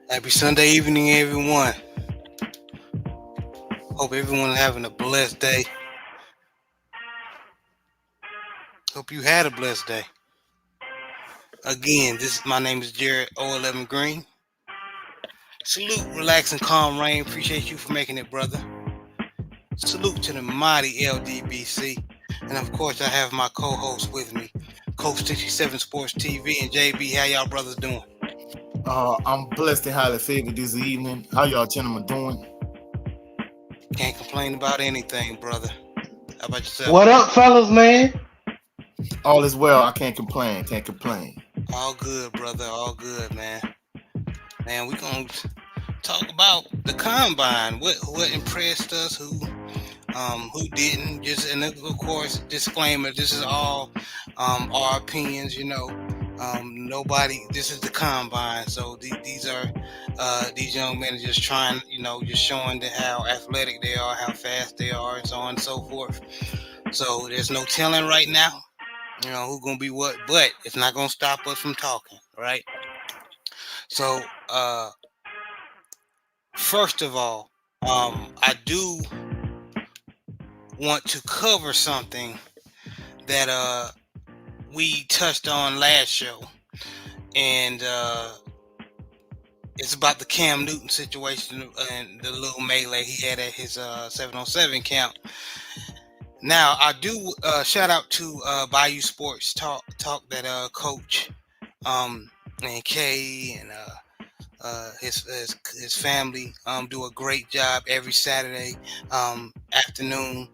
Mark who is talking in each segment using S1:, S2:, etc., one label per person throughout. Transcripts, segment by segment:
S1: Happy Sunday evening, everyone. Hope everyone's having a blessed day. Hope you had a blessed day. Again, my name is Jared O11 Green. Salute, relax, and calm rain. Appreciate you for making it, brother. Salute to the mighty LDBC. And of course, I have my co-host with me, Coach 67 Sports TV and JB. How y'all brothers doing?
S2: I'm blessed and highly favored this evening. How y'all gentlemen doing?
S1: Can't complain about anything, brother. How about yourself?
S3: What up, fellas, man?
S2: All is well. I can't complain. Can't complain.
S1: All good, brother. All good, man. Man, we gonna talk about the combine. What impressed us? Who didn't? Just and of course, disclaimer: this is all our opinions. Nobody. This is the combine, so these are these young men are just trying. Just showing how athletic they are, how fast they are, and so on and so forth. So there's no telling right now. Who's gonna be what, but it's not gonna stop us from talking, right? So, first of all, I do want to cover something that we touched on last show, and it's about the Cam Newton situation and the little melee he had at his 7-on-7 camp. Now, I do shout out to Bayou Sports Talk that Coach and Kay and his family do a great job every Saturday afternoon.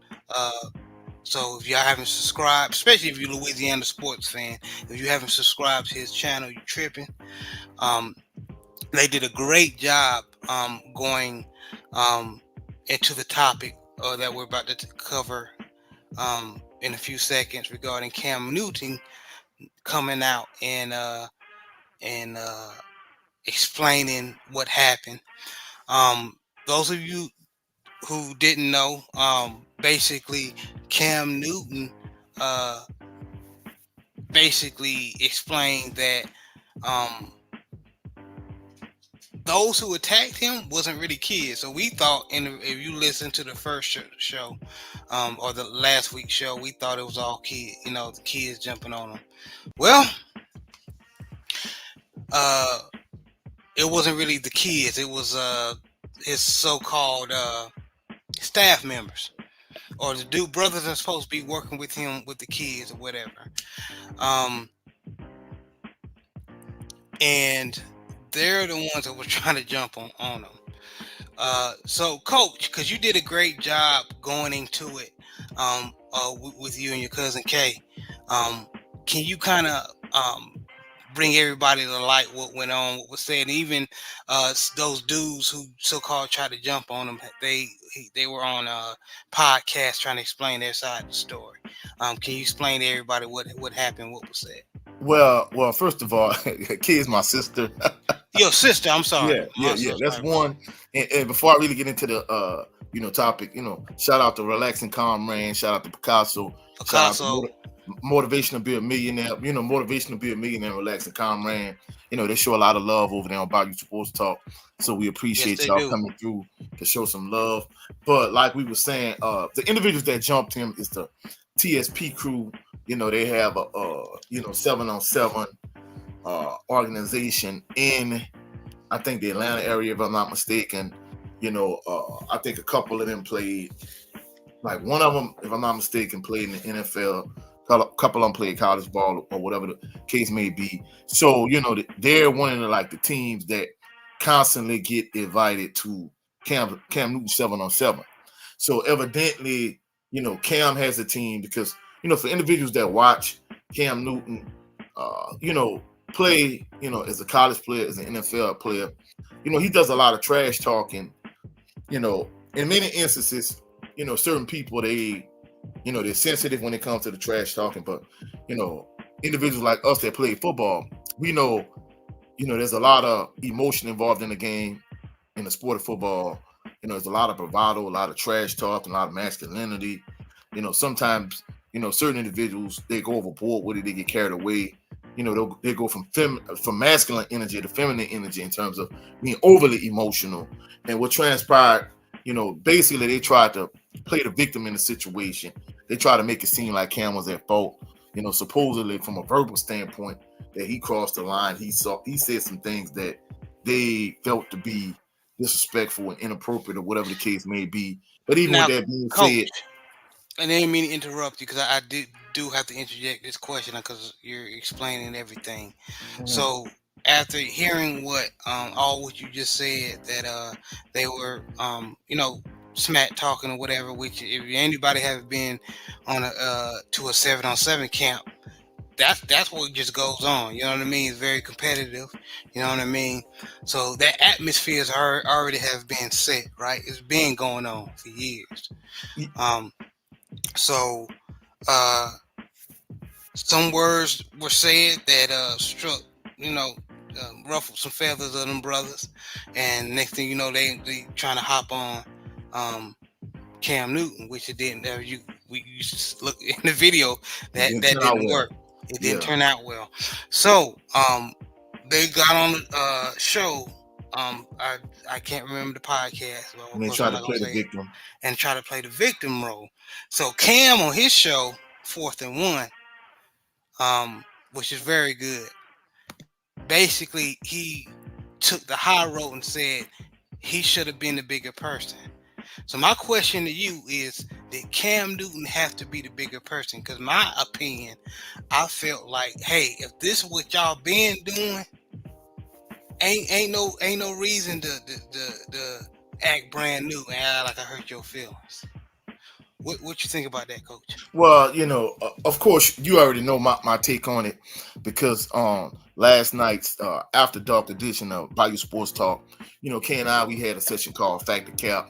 S1: So if y'all haven't subscribed, especially if you're a Louisiana sports fan, if you haven't subscribed to his channel, you're tripping. They did a great job going into the topic that we're about to cover in a few seconds regarding Cam Newton coming out and explaining what happened. Those of you who didn't know, basically Cam Newton basically explained that those who attacked him wasn't really kids. So we thought, if you listen to the first show or the last week's show, we thought it was all kids, the kids jumping on him. Well, it wasn't really the kids. It was his so-called staff members, or the brothers are supposed to be working with him with the kids or whatever. And they're the ones that were trying to jump on him. So, Coach, because you did a great job going into it with you and your cousin Kay, can you kind of bring everybody to light what went on, what was said? Even those dudes who so-called tried to jump on him, they were on a podcast trying to explain their side of the story. Can you explain to everybody what happened, what was said?
S2: Well, first of all, Kay is my sister.
S1: Your sister, I'm sorry.
S2: Yeah. That's one. And before I really get into the topic, shout out to Relax and Calm Rain, shout out to Picasso. Motivation to be a millionaire, motivation to be a millionaire, Relax and Calm Rain. They show a lot of love over there on Bayou Sports Talk. So we appreciate y'all coming through to show some love. But like we were saying, the individuals that jumped him is the TSP crew. They have a 7-on-7 organization in, I think, the Atlanta area, if I'm not mistaken. I think a couple of them played, like one of them, if I'm not mistaken, played in the NFL. A couple of them played college ball or whatever the case may be. So, they're one of the teams that constantly get invited to Cam Newton 7-on-7. So evidently, Cam has a team because, for individuals that watch Cam Newton, play, as a college player, as an NFL player, he does a lot of trash talking. In many instances, certain people, they're sensitive when it comes to the trash talking, but individuals like us that play football, we know, there's a lot of emotion involved in the game, in the sport of football. There's a lot of bravado, a lot of trash talk, a lot of masculinity. Sometimes, certain individuals, they go overboard with it, they get carried away. they go from masculine energy to feminine energy in terms of being overly emotional. And what transpired, basically they tried to play the victim in the situation. They tried to make it seem like Cam was at fault. Supposedly from a verbal standpoint, that he crossed the line. He said some things that they felt to be disrespectful and inappropriate, or whatever the case may be. But even with
S1: Now,
S2: that being said,
S1: coach, and I didn't mean to interrupt you because I do have to interject this question because you're explaining everything.
S2: mhm,
S1: So after hearing all what you just said, that they were smack talking or whatever, which if anybody has been on a to a 7-on-7 camp, that's what just goes on. You know what I mean? It's very competitive. You know what I mean? So that atmosphere is already has been set, right? It's been going on for years. Um, so uh, some words were said that struck, you know, ruffled some feathers of them brothers, and next thing you know, they trying to hop on um, Cam Newton, which it didn't. You look in the video
S2: it
S1: that
S2: didn't
S1: that
S2: turn out
S1: didn't
S2: well.
S1: work. It didn't
S2: Yeah,
S1: turn out well. So they got on the show. I can't remember the podcast. Well,
S2: and
S1: of
S2: they
S1: course, I'm
S2: tried to
S1: not gonna
S2: play the
S1: say it.
S2: victim.
S1: And try to play the victim role. So Cam on his show, 4th and 1, which is very good. Basically, he took the high road and said he should have been the bigger person. So my question to you is, did Cam Newton have to be the bigger person? Because my opinion, I felt like, hey, if this is what y'all been doing, ain't no reason to act brand new and act like I hurt your feelings. What you think about that, Coach?
S2: Well, of course, you already know my take on it, because last night's after dark edition of Bayou Sports Talk, Kay and I, we had a session called Factor Cap,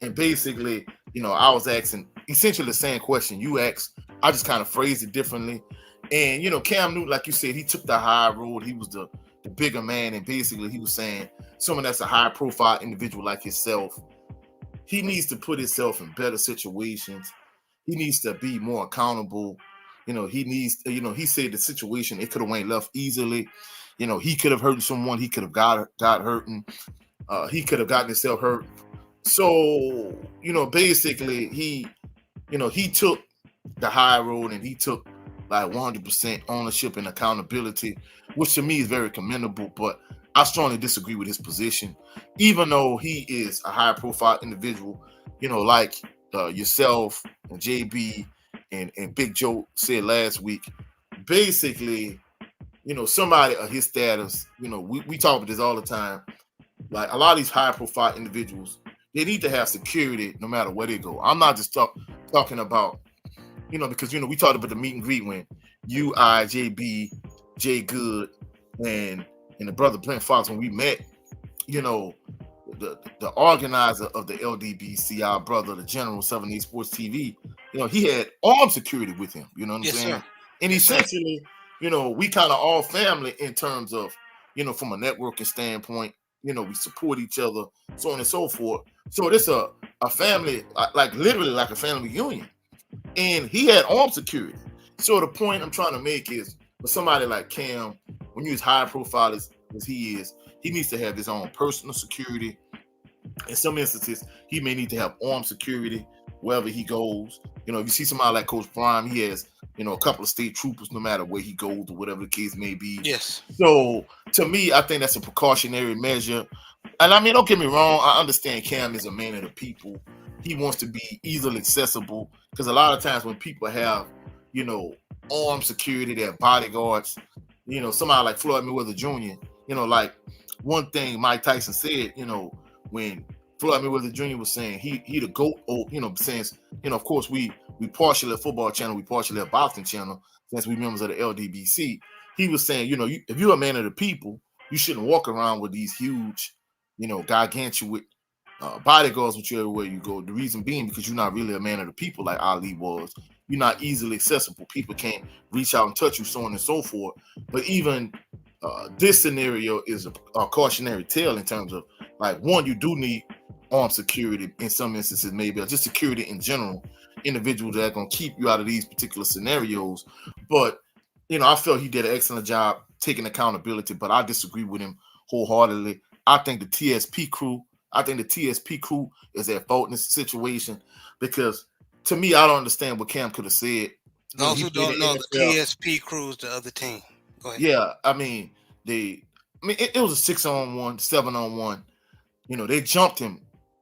S2: and basically, I was asking essentially the same question you asked. I just kind of phrased it differently, and Cam Newton, like you said, he took the high road. He was the bigger man, and basically he was saying someone that's a high profile individual like himself, he needs to put himself in better situations. He needs to be more accountable. He needs, he said the situation, it could have went left easily. He could have hurt someone. He could have got hurting. He could have gotten himself hurt. So, basically he took the high road, and he took like 100% ownership and accountability, which to me is very commendable. But I strongly disagree with his position, even though he is a high profile individual, like yourself and JB and Big Joe said last week. Basically, somebody of his status, we talk about this all the time. Like a lot of these high profile individuals, they need to have security no matter where they go. I'm not just talking about, because we talked about the meet and greet when you, I, JB, Jay Good, and the brother Brent Fox, when we met, the organizer of the LDBC, our brother, the General 78 Sports TV, he had armed security with him. You know what I'm
S1: Yes,
S2: saying?
S1: sir.
S2: And
S1: Yes, sir.
S2: essentially, we kind of all family in terms of, from a networking standpoint, we support each other, so on and so forth. So this a family, like literally like a family reunion. And he had armed security. So the point I'm trying to make is, for somebody like Cam, when you're as high profile as he is, he needs to have his own personal security. In some instances, he may need to have armed security wherever he goes. If you see somebody like Coach Prime, he has, a couple of state troopers no matter where he goes or whatever the case may be.
S1: Yes.
S2: So to me, I think that's a precautionary measure. And I mean, don't get me wrong, I understand Cam is a man of the people. He wants to be easily accessible, because a lot of times when people have, armed security, they have bodyguards, somebody like Floyd Mayweather Jr., like one thing Mike Tyson said, when Floyd Mayweather Jr. was saying he the GOAT, or, since, of course we partially a football channel, we partially a boxing channel, since we members of the LDBC. He was saying, if you're a man of the people, you shouldn't walk around with these huge, gargantuan bodyguards with you everywhere you go. The reason being because you're not really a man of the people like Ali was. You're not easily accessible. People can't reach out and touch you, so on and so forth. But even this scenario is a cautionary tale in terms of, like, one, you do need armed security in some instances, maybe, or just security in general, individuals that are going to keep you out of these particular scenarios. But I felt he did an excellent job taking accountability, but I disagree with him wholeheartedly. I think the TSP crew, I think the TSP crew is at fault in this situation because to me, I don't understand what Cam could have said.
S1: Those
S2: He
S1: who
S2: played
S1: don't
S2: in
S1: know,
S2: the
S1: the
S2: NFL.
S1: TSP crews the other team. Go ahead.
S2: Yeah, it was a 6-on-1, 7-on-1. They jumped him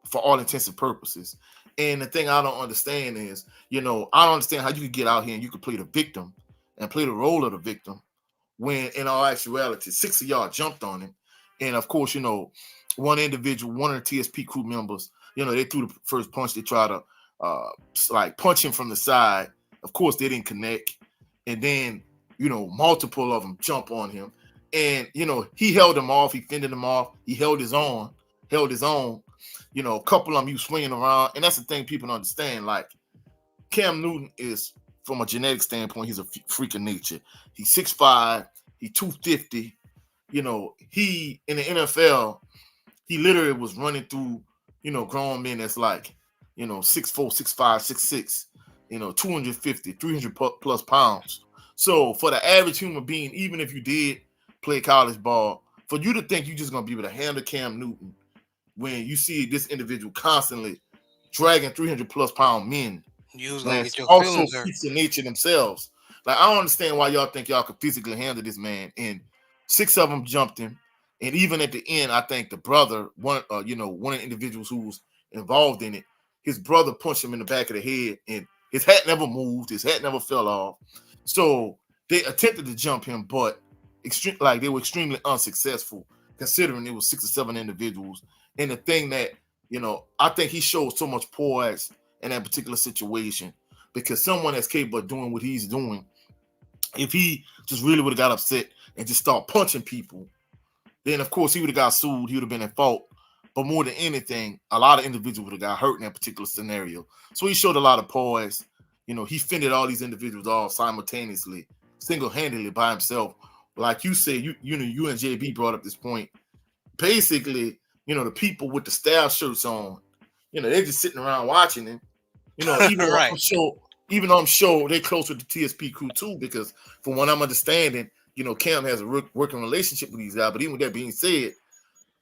S2: for all intents and purposes. And the thing I don't understand is, I don't understand how you could get out here and you could play the victim and play the role of the victim when in all actuality, six of y'all jumped on him. And of course, one individual, one of the TSP crew members, they threw the first punch. They tried to like punch him from the side. Of course, they didn't connect. And then, multiple of them jump on him. And, he held them off. He fended them off. He held his own. A couple of them you swinging around. And that's the thing people don't understand. Like, Cam Newton is, from a genetic standpoint, he's a freak of nature. He's 6'5", he's 250. He in the NFL, he literally was running through, grown men that's like, 6'4", 6'5", 6'6", 250, 300 plus pounds. So for the average human being, even if you did play college ball, for you to think you're just gonna be able to handle Cam Newton when you see this individual constantly dragging 300 plus pound men
S1: You was gonna
S2: that's
S1: get your
S2: also
S1: feelings hurt.
S2: freaks of nature themselves. Like, I don't understand why y'all think y'all could physically handle this man. And six of them jumped him. And even at the end, I think the brother, one of the individuals who was involved in it, his brother punched him in the back of the head, and his hat never moved, his hat never fell off. So they attempted to jump him, but they were extremely unsuccessful, considering it was 6 or 7 individuals. And the thing that I think he showed so much poise in that particular situation because someone that's capable of doing what he's doing, if he just really would have got upset and just start punching people, then of course he would have got sued. He would have been at fault. But more than anything, a lot of individuals would have got hurt in that particular scenario. So he showed a lot of poise. He fended all these individuals off simultaneously, single-handedly by himself. Like you said, you and JB brought up this point. Basically, the people with the staff shirts on, they're just sitting around watching him. Even though
S1: Right.
S2: I'm sure they're close with the TSP crew too, because from what I'm understanding, Cam has a working relationship with these guys. But even with that being said,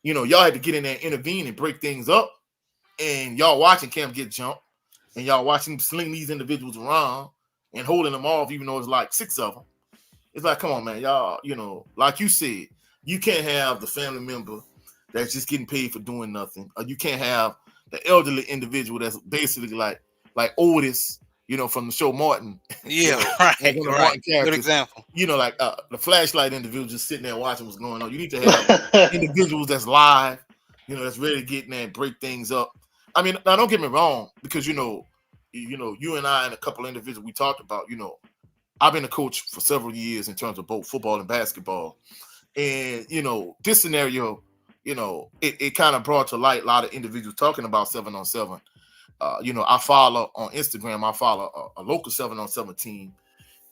S2: y'all had to get in there and intervene and break things up. And y'all watching Cam get jumped, and y'all watching him sling these individuals around and holding them off, even though it's like 6 of them. It's like, come on, man, y'all. Like you said, you can't have the family member that's just getting paid for doing nothing, or you can't have the elderly individual that's basically like Otis, from the show Martin,
S1: Yeah.
S2: like
S1: Right.
S2: one of the
S1: Right.
S2: Martin
S1: Good
S2: characters,
S1: example.
S2: like the flashlight individual just sitting there watching what's going on. You need to have individuals that's live, that's ready to get in there and break things up. I mean, now don't get me wrong, because you and I and a couple of individuals we talked about, I've been a coach for several years in terms of both football and basketball. And, this scenario, it kind of brought to light a lot of individuals talking about 7-on-7. I follow on Instagram, I follow a local 7-on-7 team.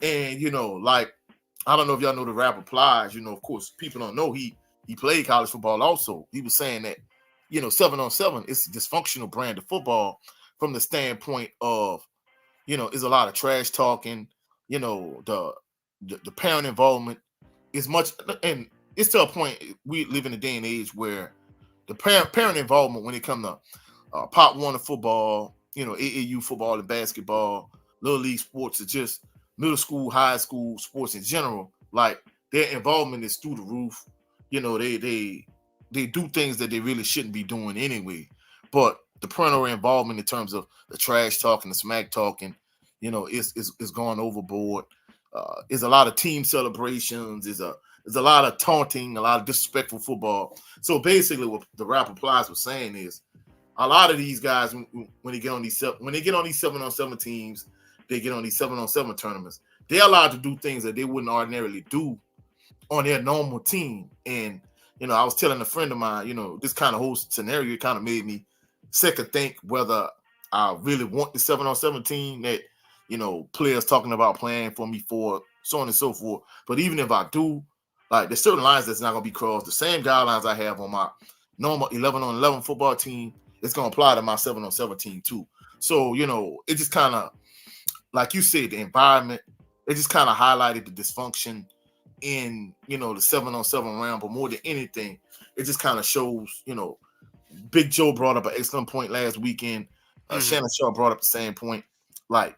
S2: And, like, I don't know if y'all know the rapper Plies, of course, people don't know he played college football also. He was saying that, 7-on-7 is a dysfunctional brand of football from the standpoint of, is a lot of trash talking, the parent involvement is much, and it's to a point we live in a day and age where the parent involvement when it comes to Pop Warner football, AAU football and basketball, little league sports, are just middle school, high school sports in general. Like, their involvement is through the roof. They do things that they really shouldn't be doing anyway. But the parental involvement in terms of the trash talking, the smack talking, is going overboard. Is a lot of team celebrations. Is a lot of taunting, a lot of disrespectful football. So basically, what the rapper Plies was saying is, a lot of these guys, when they get on these 7-on-7 teams, they get on these 7-on-7 tournaments, they're allowed to do things that they wouldn't ordinarily do on their normal team. And I was telling a friend of mine, this kind of whole scenario kind of made me second think whether I really want the 7-on-7 team that players talking about playing for me for, so on and so forth. But even if I do, like, there's certain lines that's not going to be crossed. The same guidelines I have on my normal 11-on-11 football team, it's going to apply to my 7-on-7 team too. So, it just kind of, like you said, the environment, it just kind of highlighted the dysfunction in the 7-on-7 round. But more than anything, it just kind of shows. Big Joe brought up an excellent point last weekend.
S1: Mm-hmm.
S2: Shannon Sharp brought up the same point. Like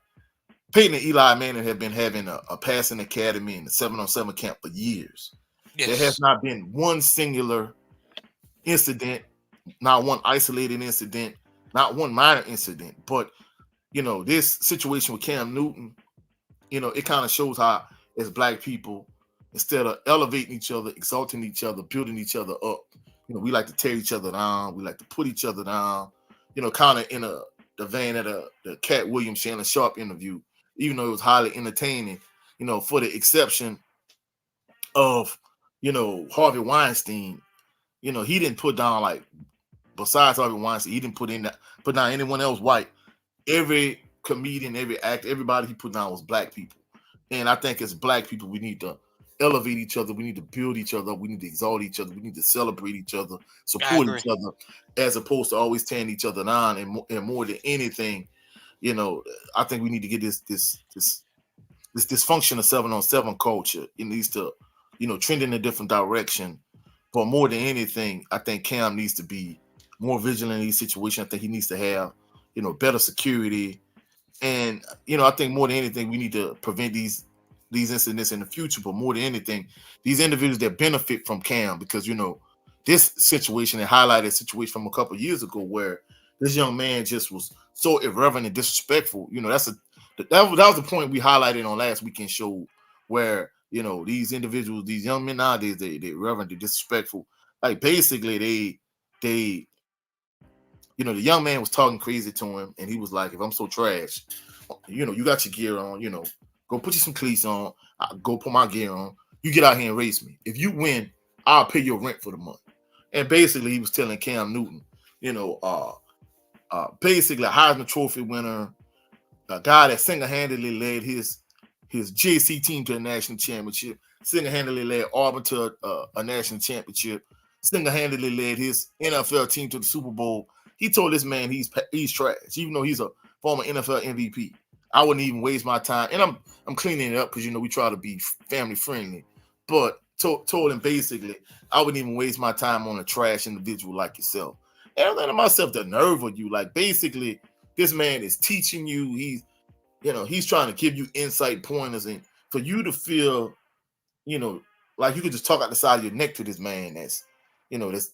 S2: Peyton and Eli Manning have been having a passing academy in the 7-on-7 camp for years. There has
S1: Yes,
S2: not been one singular incident, not one isolated incident, not one minor incident. But this situation with Cam Newton, it kind of shows how as black people, instead of elevating each other, exalting each other, building each other up, we like to tear each other down. We like to put each other down. Kind of in the vein of the Cat Williams Shannon Sharp interview, even though it was highly entertaining. For the exception of Harvey Weinstein, he didn't put down like besides Harvey Weinstein, he didn't put down anyone else white. Every comedian, every actor, everybody he put down was black people. And I think as black people, we need to elevate each other. We need to build each other. We need to exalt each other. We need to celebrate each other,
S1: I
S2: support
S1: agree.
S2: each other, as opposed to always tearing each other down. And more than anything, I think we need to get this dysfunction of 7-on-7 culture. It needs to, trend in a different direction. But more than anything, I think Cam needs to be more vigilant in these situations. I think he needs to have, better security. And I think more than anything, we need to prevent these incidents in the future. But more than anything, these individuals that benefit from Cam, because this situation, it highlighted a situation from a couple of years ago where this young man just was so irreverent and disrespectful. That was the point we highlighted on last weekend's show, where these individuals, these young men nowadays, they irreverent, they're disrespectful. Like basically, they the young man was talking crazy to him, and he was like, "If I'm so trash, you got your gear on, go put you some cleats on, I'll go put my gear on. You get out here and race me. If you win, I'll pay your rent for the month." And basically, he was telling Cam Newton, basically a Heisman Trophy winner, a guy that single-handedly led his JC team to a national championship, single-handedly led Auburn to a national championship, single-handedly led his NFL team to the Super Bowl. He told this man he's trash, even though he's a former NFL MVP. I wouldn't even waste my time, and I'm cleaning it up because we try to be family friendly. But told him basically, I wouldn't even waste my time on a trash individual like yourself. And I'm letting myself, the nerve of you, like basically, this man is teaching you. He's trying to give you insight pointers, and for you to feel, like you could just talk out the side of your neck to this man that's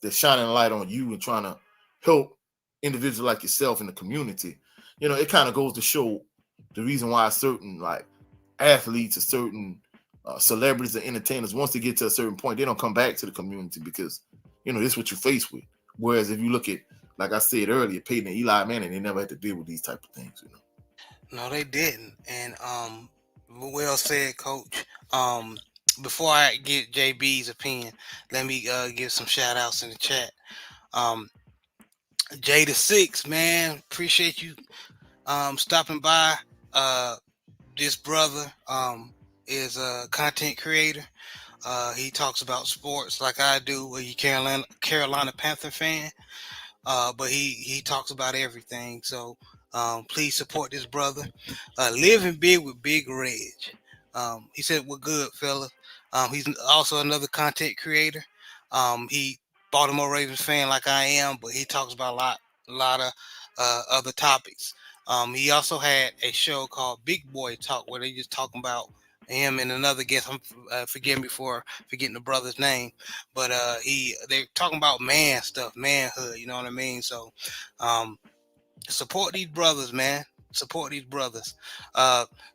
S2: shining a light on you and trying to help individuals like yourself in the community. It kind of goes to show the reason why certain like athletes or certain celebrities and entertainers, once they get to a certain point, they don't come back to the community because this is what you're faced with. Whereas if you look at, like I said earlier, Peyton and Eli Manning, they never had to deal with these type of things.
S1: No, they didn't. And well said, Coach. Before I get JB's opinion, let me give some shout outs in the chat. Um, J6, man, appreciate you stopping by. This brother is a content creator. He talks about sports like I do. He Carolina Panther fan. But he talks about everything. So please support this brother. Living big with Big Reg. He said, "We're good, fella." He's also another content creator. He Baltimore Ravens fan like I am, but he talks about a lot of other topics. He also had a show called Big Boy Talk where they just talking about him and another guest. Forgive me for forgetting the brother's name, but they're talking about man stuff, manhood. You know what I mean? So um, support these brothers, man. Support these brothers.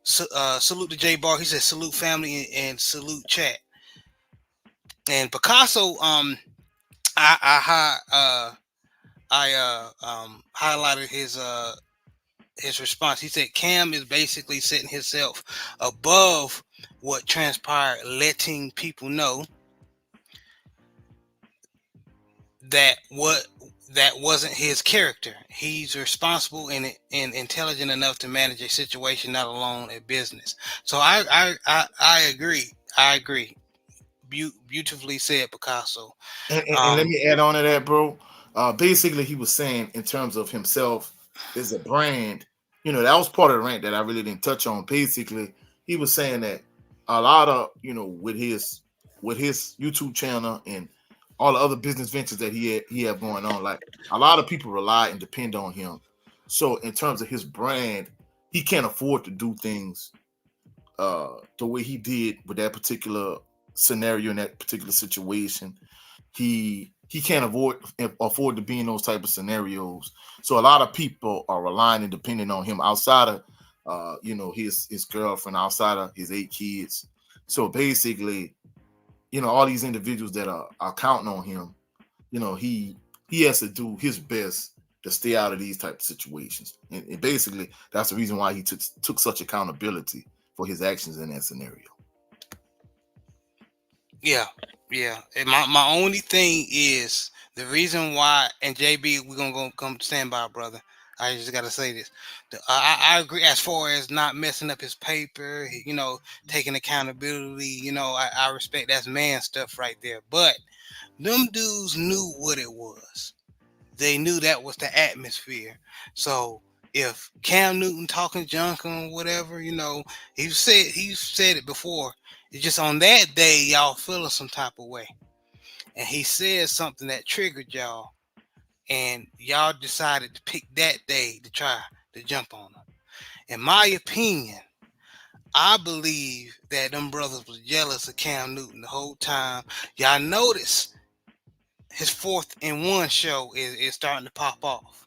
S1: Salute to J Bar. He said salute family and salute chat. And Picasso, I highlighted his response. He said Cam is basically setting himself above what transpired, letting people know that wasn't his character. He's responsible and intelligent enough to manage a situation, not alone a business. So I agree. I agree. Beautifully said, Picasso.
S2: And let me add on to that, bro. Basically, he was saying in terms of himself as a brand, that was part of the rant that I really didn't touch on. Basically, he was saying that a lot of with his YouTube channel and all the other business ventures that he have going on, like a lot of people rely and depend on him. So in terms of his brand, he can't afford to do things the way he did with that particular scenario in that particular situation. He can't afford to be in those type of scenarios. So a lot of people are relying and depending on him outside of his girlfriend, outside of his 8 kids. So basically, all these individuals that are counting on him, he has to do his best to stay out of these type of situations. And basically that's the reason why he took such accountability for his actions in that scenario.
S1: Yeah, yeah. And my only thing is the reason why, and JB, we're gonna go come stand by, brother. I just gotta say this. I agree as far as not messing up his paper, taking accountability. I respect that's man stuff right there. But them dudes knew what it was. They knew that was the atmosphere. So if Cam Newton talking junk or whatever, he said it before. It's just on that day y'all feeling some type of way, and he said something that triggered y'all, and y'all decided to pick that day to try to jump on him. In my opinion, I believe that them brothers was jealous of Cam Newton the whole time. Y'all notice his 4th and 1 show is starting to pop off.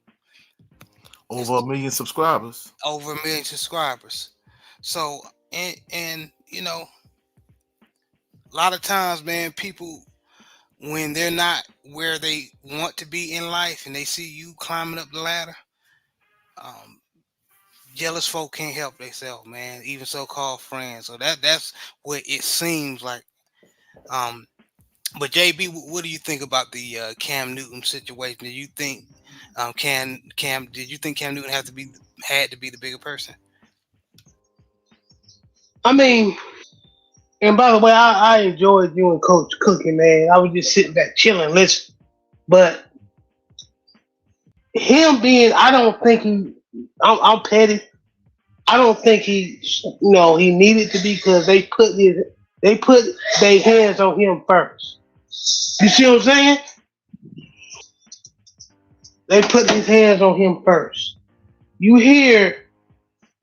S2: Over 1 million subscribers.
S1: Over 1 million subscribers. So and a lot of times, man, people, when they're not where they want to be in life and they see you climbing up the ladder, um, jealous folk can't help themselves, man. Even so-called friends. So that's what it seems like. Um, but JB, what do you think about the Cam Newton situation? Do you think Did you think Cam Newton had to be the bigger person?
S3: I mean, and by the way, I enjoyed you and Coach cooking, man. I was just sitting back chilling, listening. But him being, I don't think he, I'm petty. I don't think he needed to be because they put their hands on him first. You see what I'm saying? They put his hands on him first. You hear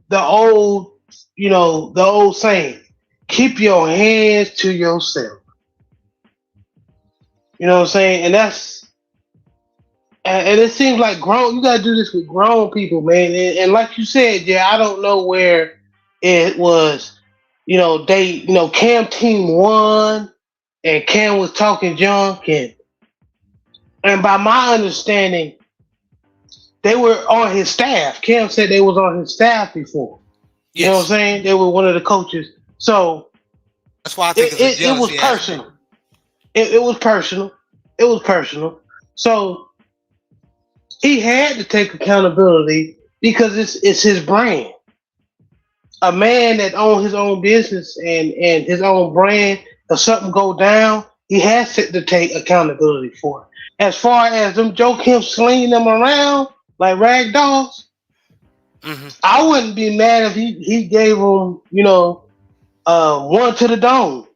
S3: the old saying, keep your hands to yourself. You know what I'm saying? And it seems like you gotta do this with grown people, man. And like you said, yeah, I don't know where it was, Cam team won and Cam was talking junk and by my understanding, they were on his staff. Cam said they was on his staff before. You know what I'm
S1: Yes,
S3: saying? They were one of the coaches. So
S1: that's why I think
S3: it,
S1: it's a
S3: it, it was
S1: jealousy aspect.
S3: personal. It was personal. It was personal. So he had to take accountability because it's his brand. A man that owns his own business and his own brand, if something go down, he has to take accountability for it. As far as them joke him slinging them around like rag dolls,
S1: Hmm.
S3: I wouldn't be mad if he gave him, one to the dome,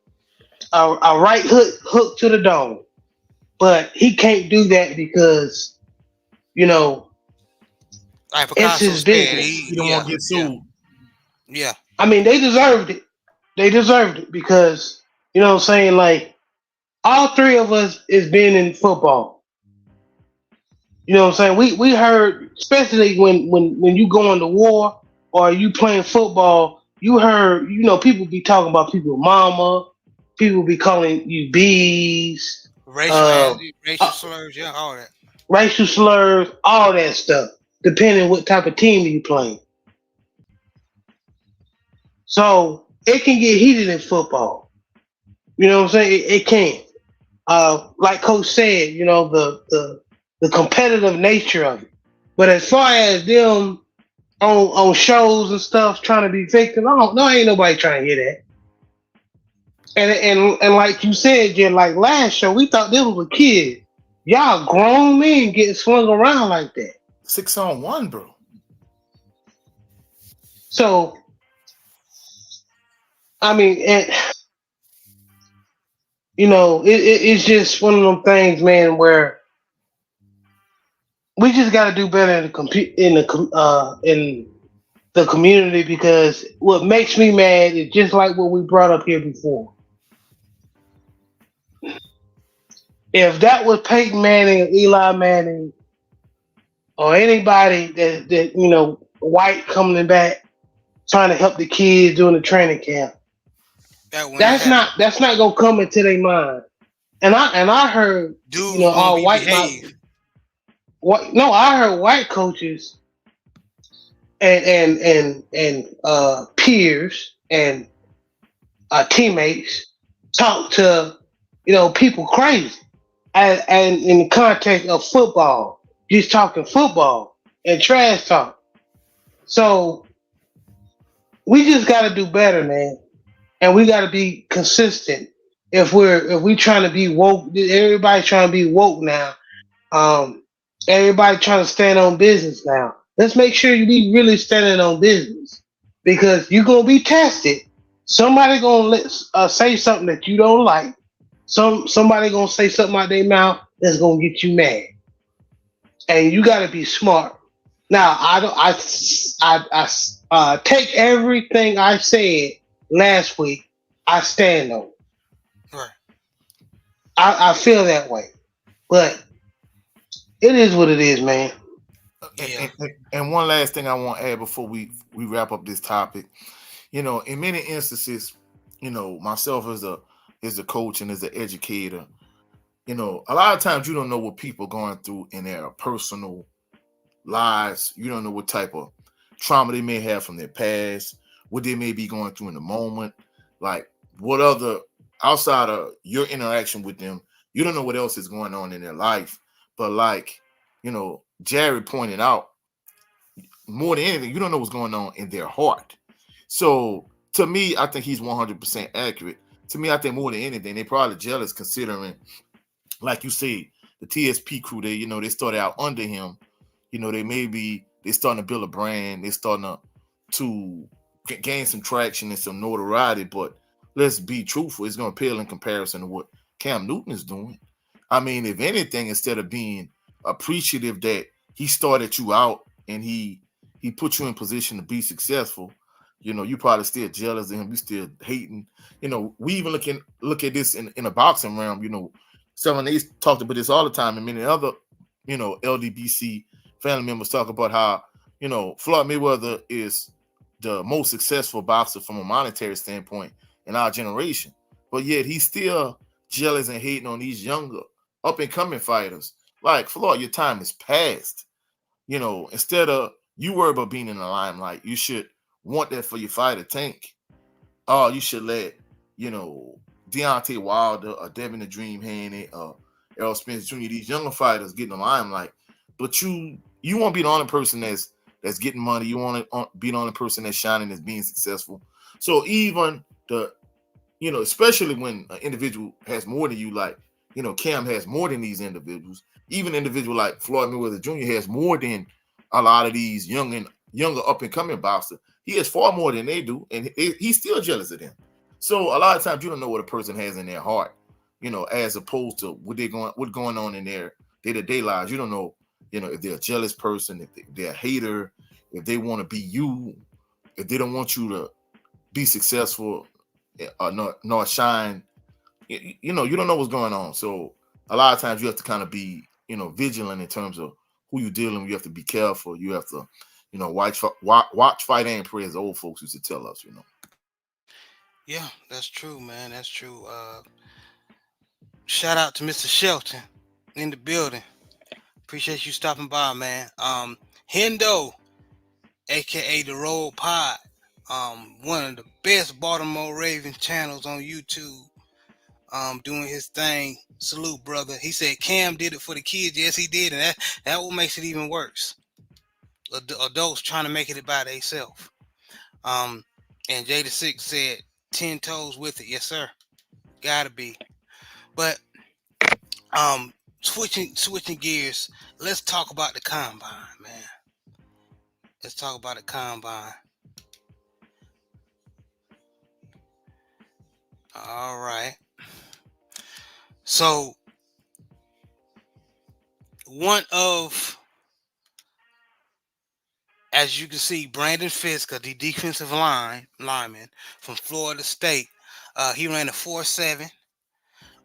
S3: a right hook to the dome. But he can't do that because, you know,
S1: Like
S3: it's
S1: Picasso
S3: his
S1: said,
S3: business.
S2: He don't
S1: yeah,
S2: want to get
S1: yeah,
S2: sued.
S1: yeah.
S3: I mean, they deserved it. They deserved it because, you know what I'm saying, like all three of us is being in football. You know what I'm saying? We heard, especially when you go into war or you playing football, you heard, people be talking about people mama, people be calling you bees,
S1: Racial
S3: uh,
S1: racial
S3: uh,
S1: slurs, yeah, all that.
S3: racial slurs, all that stuff, depending what type of team you playing. So it can get heated in football. You know what I'm saying? It can. Like Coach said, the competitive nature of it. But as far as them on shows and stuff trying to be victim, I don't know, ain't nobody trying to hear that. And like you said, Jen, like last show, we thought this was a kid. Y'all grown men getting swung around like that.
S2: 6-on-1, bro.
S3: So I mean, and it's just one of them things, man, where we just got to do better in the in the community, because what makes me mad is just like what we brought up here before. If that was Peyton Manning or Eli Manning or anybody that white coming back trying to help the kids during the training camp,
S1: That wouldn't have
S3: that's
S1: happened.
S3: not gonna come into their mind. And I heard
S1: Dudes gonna
S3: all
S1: be
S3: white my
S1: behaved.
S3: what no I heard white coaches and peers and teammates talk to people crazy, and in the context of football, just talking football and trash talk. So we just got to do better, man, and we got to be consistent. If we trying to be woke, everybody's trying to be woke now. Um, Everybody trying to stand on business now. Let's make sure you be really standing on business, because you're gonna be tested. Somebody gonna say something that you don't like. Somebody gonna say something out their mouth that's gonna get you mad, and you got to be smart. Now, I don't. I take everything I said last week. I stand on.
S1: Right.
S3: I feel that way, but it is what it is, man.
S1: Yeah.
S2: And one last thing I want to add before we wrap up this topic. In many instances, myself as a coach and as an educator, a lot of times you don't know what people are going through in their personal lives. You don't know what type of trauma they may have from their past, what they may be going through in the moment, like what other outside of your interaction with them, you don't know what else is going on in their life. But like, Jared pointed out, more than anything, you don't know what's going on in their heart. So to me, I think he's 100% accurate. To me, I think more than anything, they probably jealous considering, like you said, the TSP crew, they started out under him. They starting to build a brand. They're starting to gain some traction and some notoriety. But let's be truthful, it's going to pale in comparison to what Cam Newton is doing. I mean, if anything, instead of being appreciative that he started you out and he put you in position to be successful, you probably still jealous of him. You still hating. We even look at this in a boxing realm. Someone they talked about this all the time, and many other LDBC family members talk about how Floyd Mayweather is the most successful boxer from a monetary standpoint in our generation, but yet he's still jealous and hating on these younger up and coming fighters. Like, Floyd, your time is past. Instead of you worry about being in the limelight, you should want that for your fighter Tank. Oh, you should let Deontay Wilder or Devin the Dream Haney or Errol Spence Jr. these younger fighters get in the limelight. But you won't be the only person that's getting money. You want to be the only person that's shining, that's being successful. So even especially when an individual has more than you, like Cam has more than these individuals. Even an individual like Floyd Mayweather Jr. has more than a lot of these younger up and coming boxers. He has far more than they do, and he's still jealous of them. So a lot of times you don't know what a person has in their heart, as opposed to what's going on in their day-to-day lives. You don't know, if they're a jealous person, if they're a hater, if they want to be you, if they don't want you to be successful or nor shine. You don't know what's going on. So a lot of times you have to kind of be, vigilant in terms of who you're dealing with. You have to be careful. You have to, watch, fight, and pray, as old folks used to tell us.
S1: Yeah, that's true, man. That's true. Shout out to Mr. Shelton in the building. Appreciate you stopping by, man. Hendo, aka the Road Pod, one of the best Baltimore Ravens channels on YouTube. Doing his thing. Salute, brother. He said Cam did it for the kids. Yes, he did, and that what makes it even worse. Adults trying to make it by themselves. And Jada Six said 10 toes with it. Yes, sir. Gotta be. But switching gears, let's talk about the combine, man. Let's talk about the combine. All right. So one of, as you can see, Brandon Fisk, the defensive lineman from Florida State. He ran a 4.7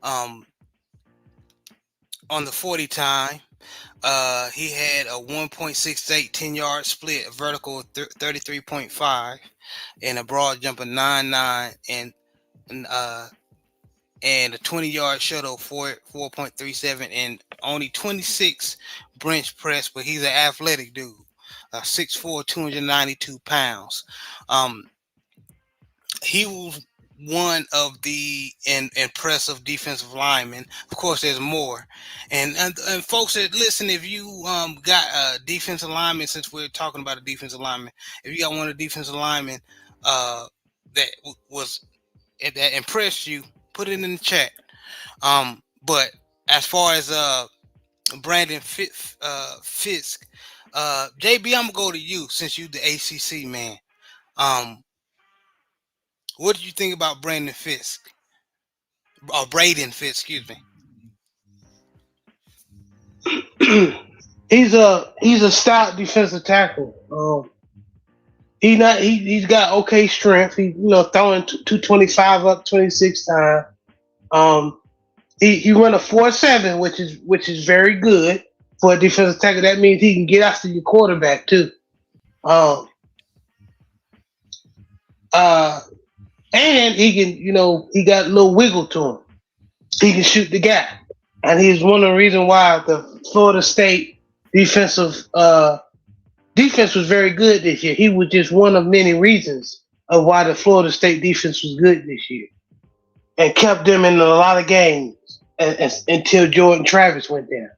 S1: um, on the 40 time. He had a 1.68 10-yard split, a vertical 33.5, and a broad jump of 9.9, and and a 20-yard shuttle 4.37, and only 26 bench press, but he's an athletic dude. 6'4", 292 pounds. Um, he was one of the impressive defensive linemen. Of course, there's more. And folks that listen, if you got a defensive lineman, since we're talking about a defensive lineman, if you got one of the defensive linemen that was that impressed you, put it in the chat. But as far as Brandon Fisk, JB, I'm gonna go to you since you the ACC man. Um, what did you think about Brandon Fisk? Or Braden Fisk, excuse me.
S3: He's a stout defensive tackle. He's got okay strength. He throwing 225 up 26 times. He run a 4.7, which is very good for a defensive tackle. That means he can get after your quarterback too. Um, and he can, he got a little wiggle to him. He can shoot the gap, and he's one of the reasons why the Florida State defense was very good this year. He was just one of many reasons of why the Florida State defense was good this year and kept them in a lot of games until Jordan Travis went down.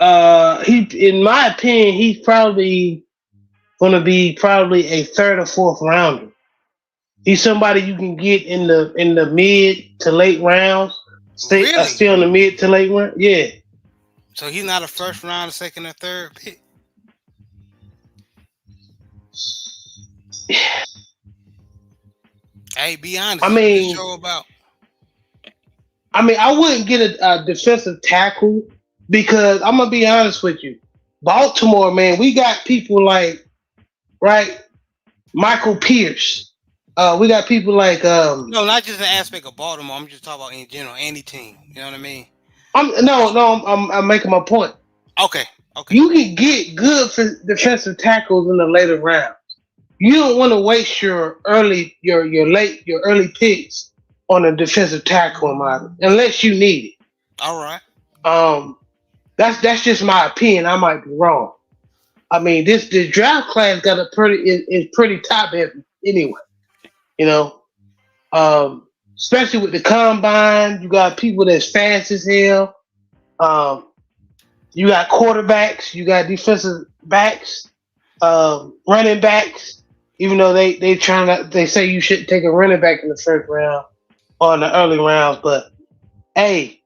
S3: In my opinion, he's probably going to be a third or fourth rounder. He's somebody you can get in the mid to late rounds.
S1: Really?
S3: Still in the mid to late round. Yeah.
S1: So he's not a first round, second, or third pick. Hey, be honest.
S3: I mean,
S1: show about.
S3: I wouldn't get a defensive tackle because I'm gonna be honest with you. Baltimore, man, we got people like Michael Pierce. We got people like
S1: no, not just an aspect of Baltimore. I'm just talking about in general, any team. You know what I mean?
S3: I'm making my point.
S1: Okay.
S3: You can get good for defensive tackles in the later rounds. You don't want to waste your early picks on a defensive tackle model unless you need it.
S1: All right.
S3: That's just my opinion. I might be wrong. I mean, this draft class got is pretty top heavy anyway. Especially with the combine, you got people that's fast as hell. You got quarterbacks, you got defensive backs, running backs. Even though they say you shouldn't take a running back in the first round or in the early rounds, but hey,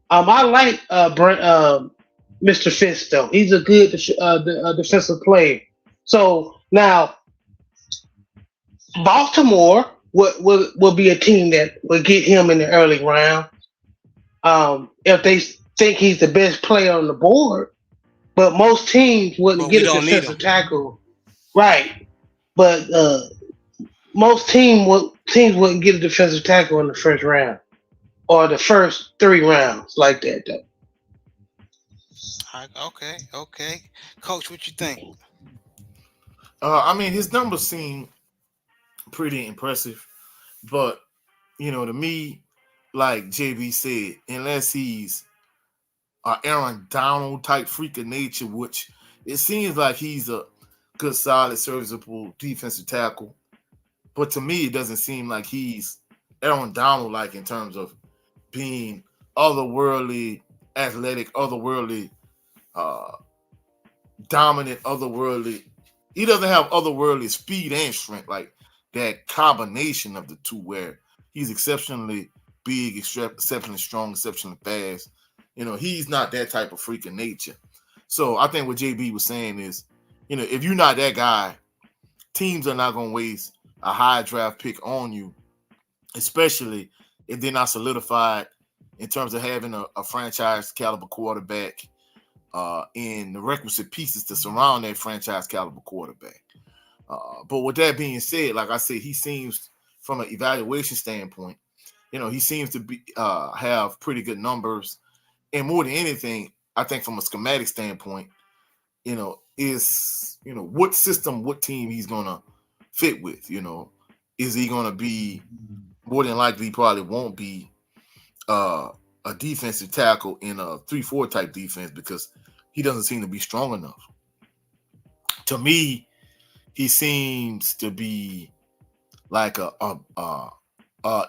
S3: I like Mr. Fisk though. He's a good defensive player. So now Baltimore will be a team that will get him in the early round. If they think he's the best player on the board, but most teams wouldn't get a defensive tackle, right? But most teams wouldn't get a defensive tackle in the first round or the first 3 rounds like that, though.
S1: Okay. Coach, what you think?
S2: I mean, his numbers seem pretty impressive, but to me, like JB said, unless he's an Aaron Donald type freak of nature, which it seems like he's a good, solid, serviceable defensive tackle, but to me, it doesn't seem like he's Aaron Donald like in terms of being otherworldly, athletic, otherworldly, dominant, otherworldly. He doesn't have otherworldly speed and strength, like that combination of the two, where he's exceptionally big, exceptionally strong, exceptionally fast. He's not that type of freak of nature. So I think what JB was saying is, if you're not that guy, teams are not going to waste a high draft pick on you, especially if they're not solidified in terms of having a franchise caliber quarterback and the requisite pieces to surround that franchise caliber quarterback. But with that being said, like I said, he seems from an evaluation standpoint, he seems to be have pretty good numbers. And more than anything, I think from a schematic standpoint, is what system, what team he's gonna fit with. Is he gonna be more than likely? He probably won't be a defensive tackle in a 3-4 type defense because he doesn't seem to be strong enough. To me, he seems to be like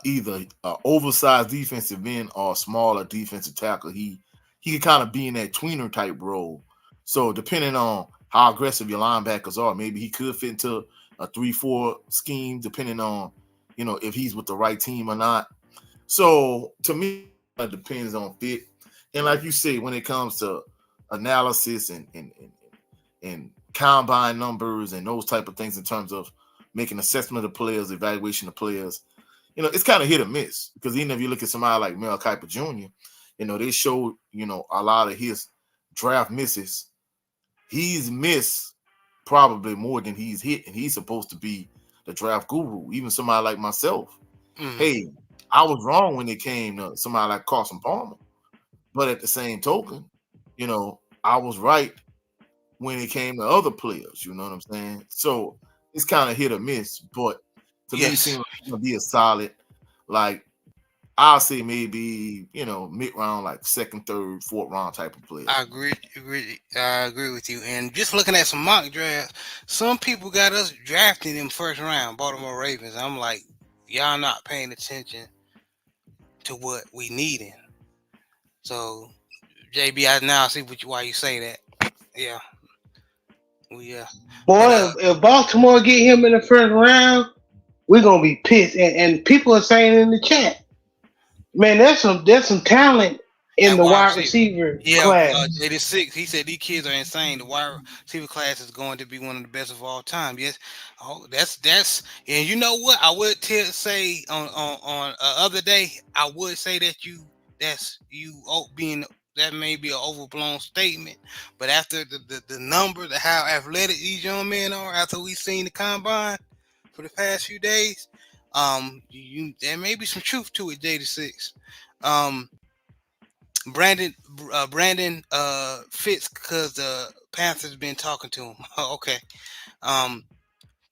S2: either an oversized defensive end or a smaller defensive tackle. He can kind of be in that tweener type role. So depending on how aggressive your linebackers are, maybe he could fit into a 3-4 scheme, depending on, if he's with the right team or not. So to me, it depends on fit. And like you say, when it comes to analysis and combine numbers and those type of things in terms of making assessment of players, evaluation of players, it's kind of hit or miss. Because even if you look at somebody like Mel Kiper Jr., they show, a lot of his draft misses. He's missed probably more than he's hit, and he's supposed to be the draft guru. Even somebody like myself. Hey, I was wrong when it came to somebody like Carson Palmer. But at the same token, I was right when it came to other players. You know what I'm saying? So it's kind of hit or miss. But to me, it seems like it's going to be a solid, like, I'll say maybe, mid-round, like second, third, fourth round type of player.
S1: I agree with you. And just looking at some mock drafts, some people got us drafting in first round, Baltimore Ravens. I'm like, y'all not paying attention to what we needing. So, JB, I now see why you say that. Yeah.
S3: Boy, if Baltimore get him in the first round, we're gonna be pissed. And people are saying in the chat, man, there's some talent in the wide receiver class.
S1: JD6, he said these kids are insane. The wide receiver class is going to be one of the best of all time. Yes, that's and you know what? I would say on other day, I would say that that may be an overblown statement, but after the number, how athletic these young men are, after we've seen the combine for the past few days, there may be some truth to it, JD6. Brandon Fitz, because the Panthers been talking to him. Okay.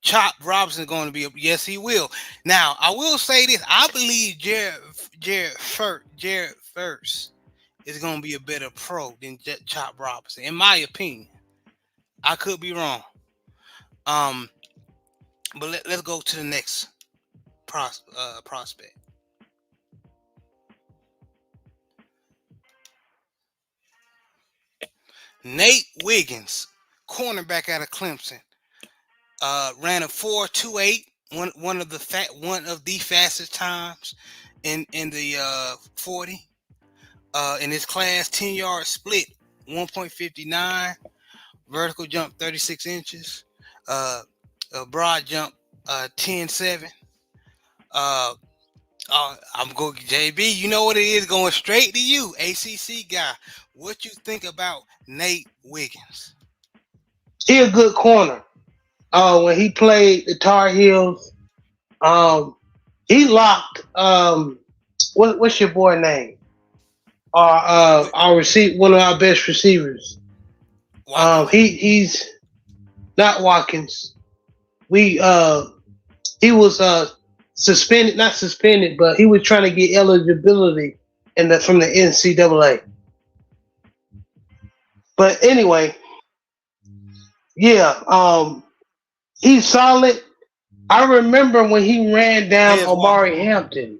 S1: Chop Robinson going to be yes, he will. Now, I will say this. I believe Jared First is going to be a better pro than Chop Robinson, in my opinion. I could be wrong. But let's go to the next prospect. Nate Wiggins, cornerback out of Clemson, ran a 4.28, one of the fastest times in the 40. In his class, 10-yard split, 1.59, vertical jump 36 inches, broad jump 10.7. I'm going JB. You know what it is, going straight to you, ACC guy. What you think about Nate Wiggins?
S3: He a good corner. When he played the Tar Heels, he locked. What's your boy name? Our receiver, one of our best receivers. He's not Watkins. He was suspended, not suspended, but he was trying to get eligibility from the NCAA. But anyway, yeah, he's solid. I remember when he ran down Omari Hampton.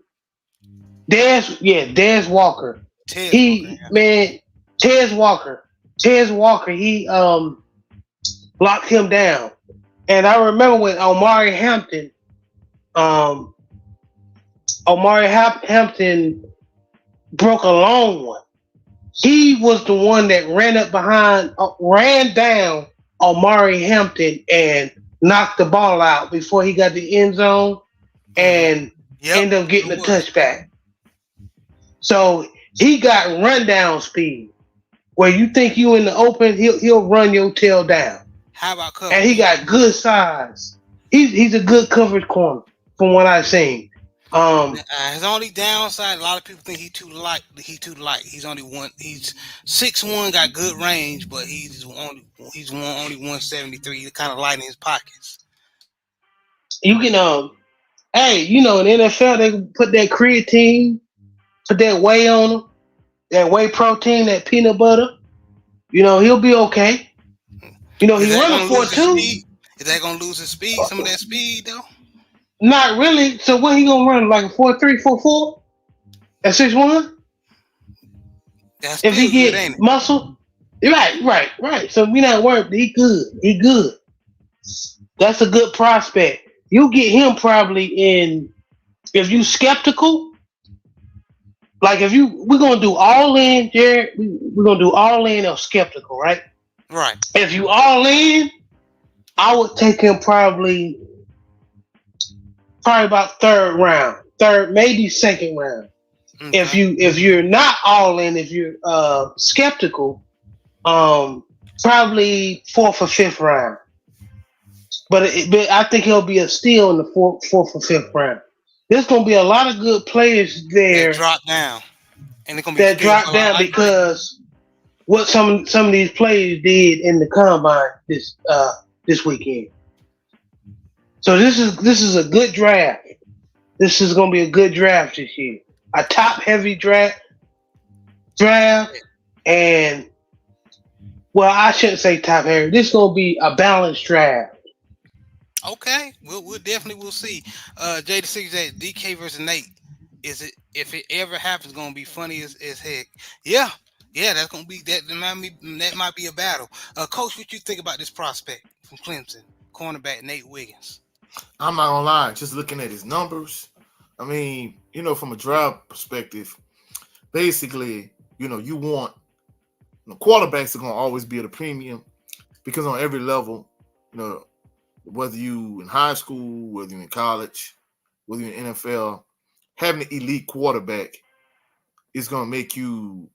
S3: Dez Walker. Tez Walker, he locked him down. And I remember when Omari Hampton broke a long one. He was the one that ran down Omari Hampton and knocked the ball out before he got the end zone
S1: Mm-hmm.
S3: and
S1: Yep.
S3: ended up getting
S1: It
S3: a
S1: was.
S3: touchback. So he got rundown speed. Where you think you in the open, he'll run your tail down.
S1: How about
S3: And he
S1: coverage?
S3: got good size. He's a good coverage corner from what I've seen.
S1: His only downside, a lot of people think he too light. He too light. He's only one. He's 6'1", got good range, but only 173. He's kind of light in his pockets.
S3: you can hey, in the NFL they can put that creatine, put that whey on him, that whey protein, that peanut butter. He'll be okay.
S1: Is
S3: He
S1: that
S3: run a
S1: gonna lose his
S3: 4.2.
S1: speed? Is that gonna lose his speed? Some of that speed though.
S3: Not really. So what he gonna run like a 4.3, 4.4 at 6'1"?
S1: That's
S3: If he
S1: still good,
S3: get
S1: ain't it?
S3: muscle? Right. So we not worried. He good. He good. That's a good prospect. You get him probably in. If you skeptical, like we're gonna do all in, Jared. We're gonna do all in or skeptical, right?
S1: Right.
S3: If you all in, I would take him probably about third round, third maybe second round. If
S1: Okay.
S3: you're not all in, if you're skeptical, probably fourth or fifth round. But I think he'll be a steal in the fourth or fifth round. There's gonna be a lot of good players
S1: That
S3: there
S1: drop down, and it's gonna be
S3: that
S1: still.
S3: drop down
S1: I agree.
S3: because what some of these players did in the combine this weekend. So this is a good draft. This is gonna be a good draft this year. A top heavy draft and well, I shouldn't say top heavy. This is gonna be a balanced draft.
S1: Okay, we'll definitely we'll see. J6 that DK versus Nate. Is it if it ever happens gonna be funny as heck? Yeah, yeah, that's gonna be that might be a battle. Coach, what you think about this prospect from Clemson, cornerback Nate Wiggins?
S2: I'm not gonna lie, just looking at his numbers. I mean, from a draft perspective, basically, you want quarterbacks are gonna always be at a premium because on every level, you know, whether you in high school, whether you in college, whether you in NFL, having an elite quarterback is gonna make you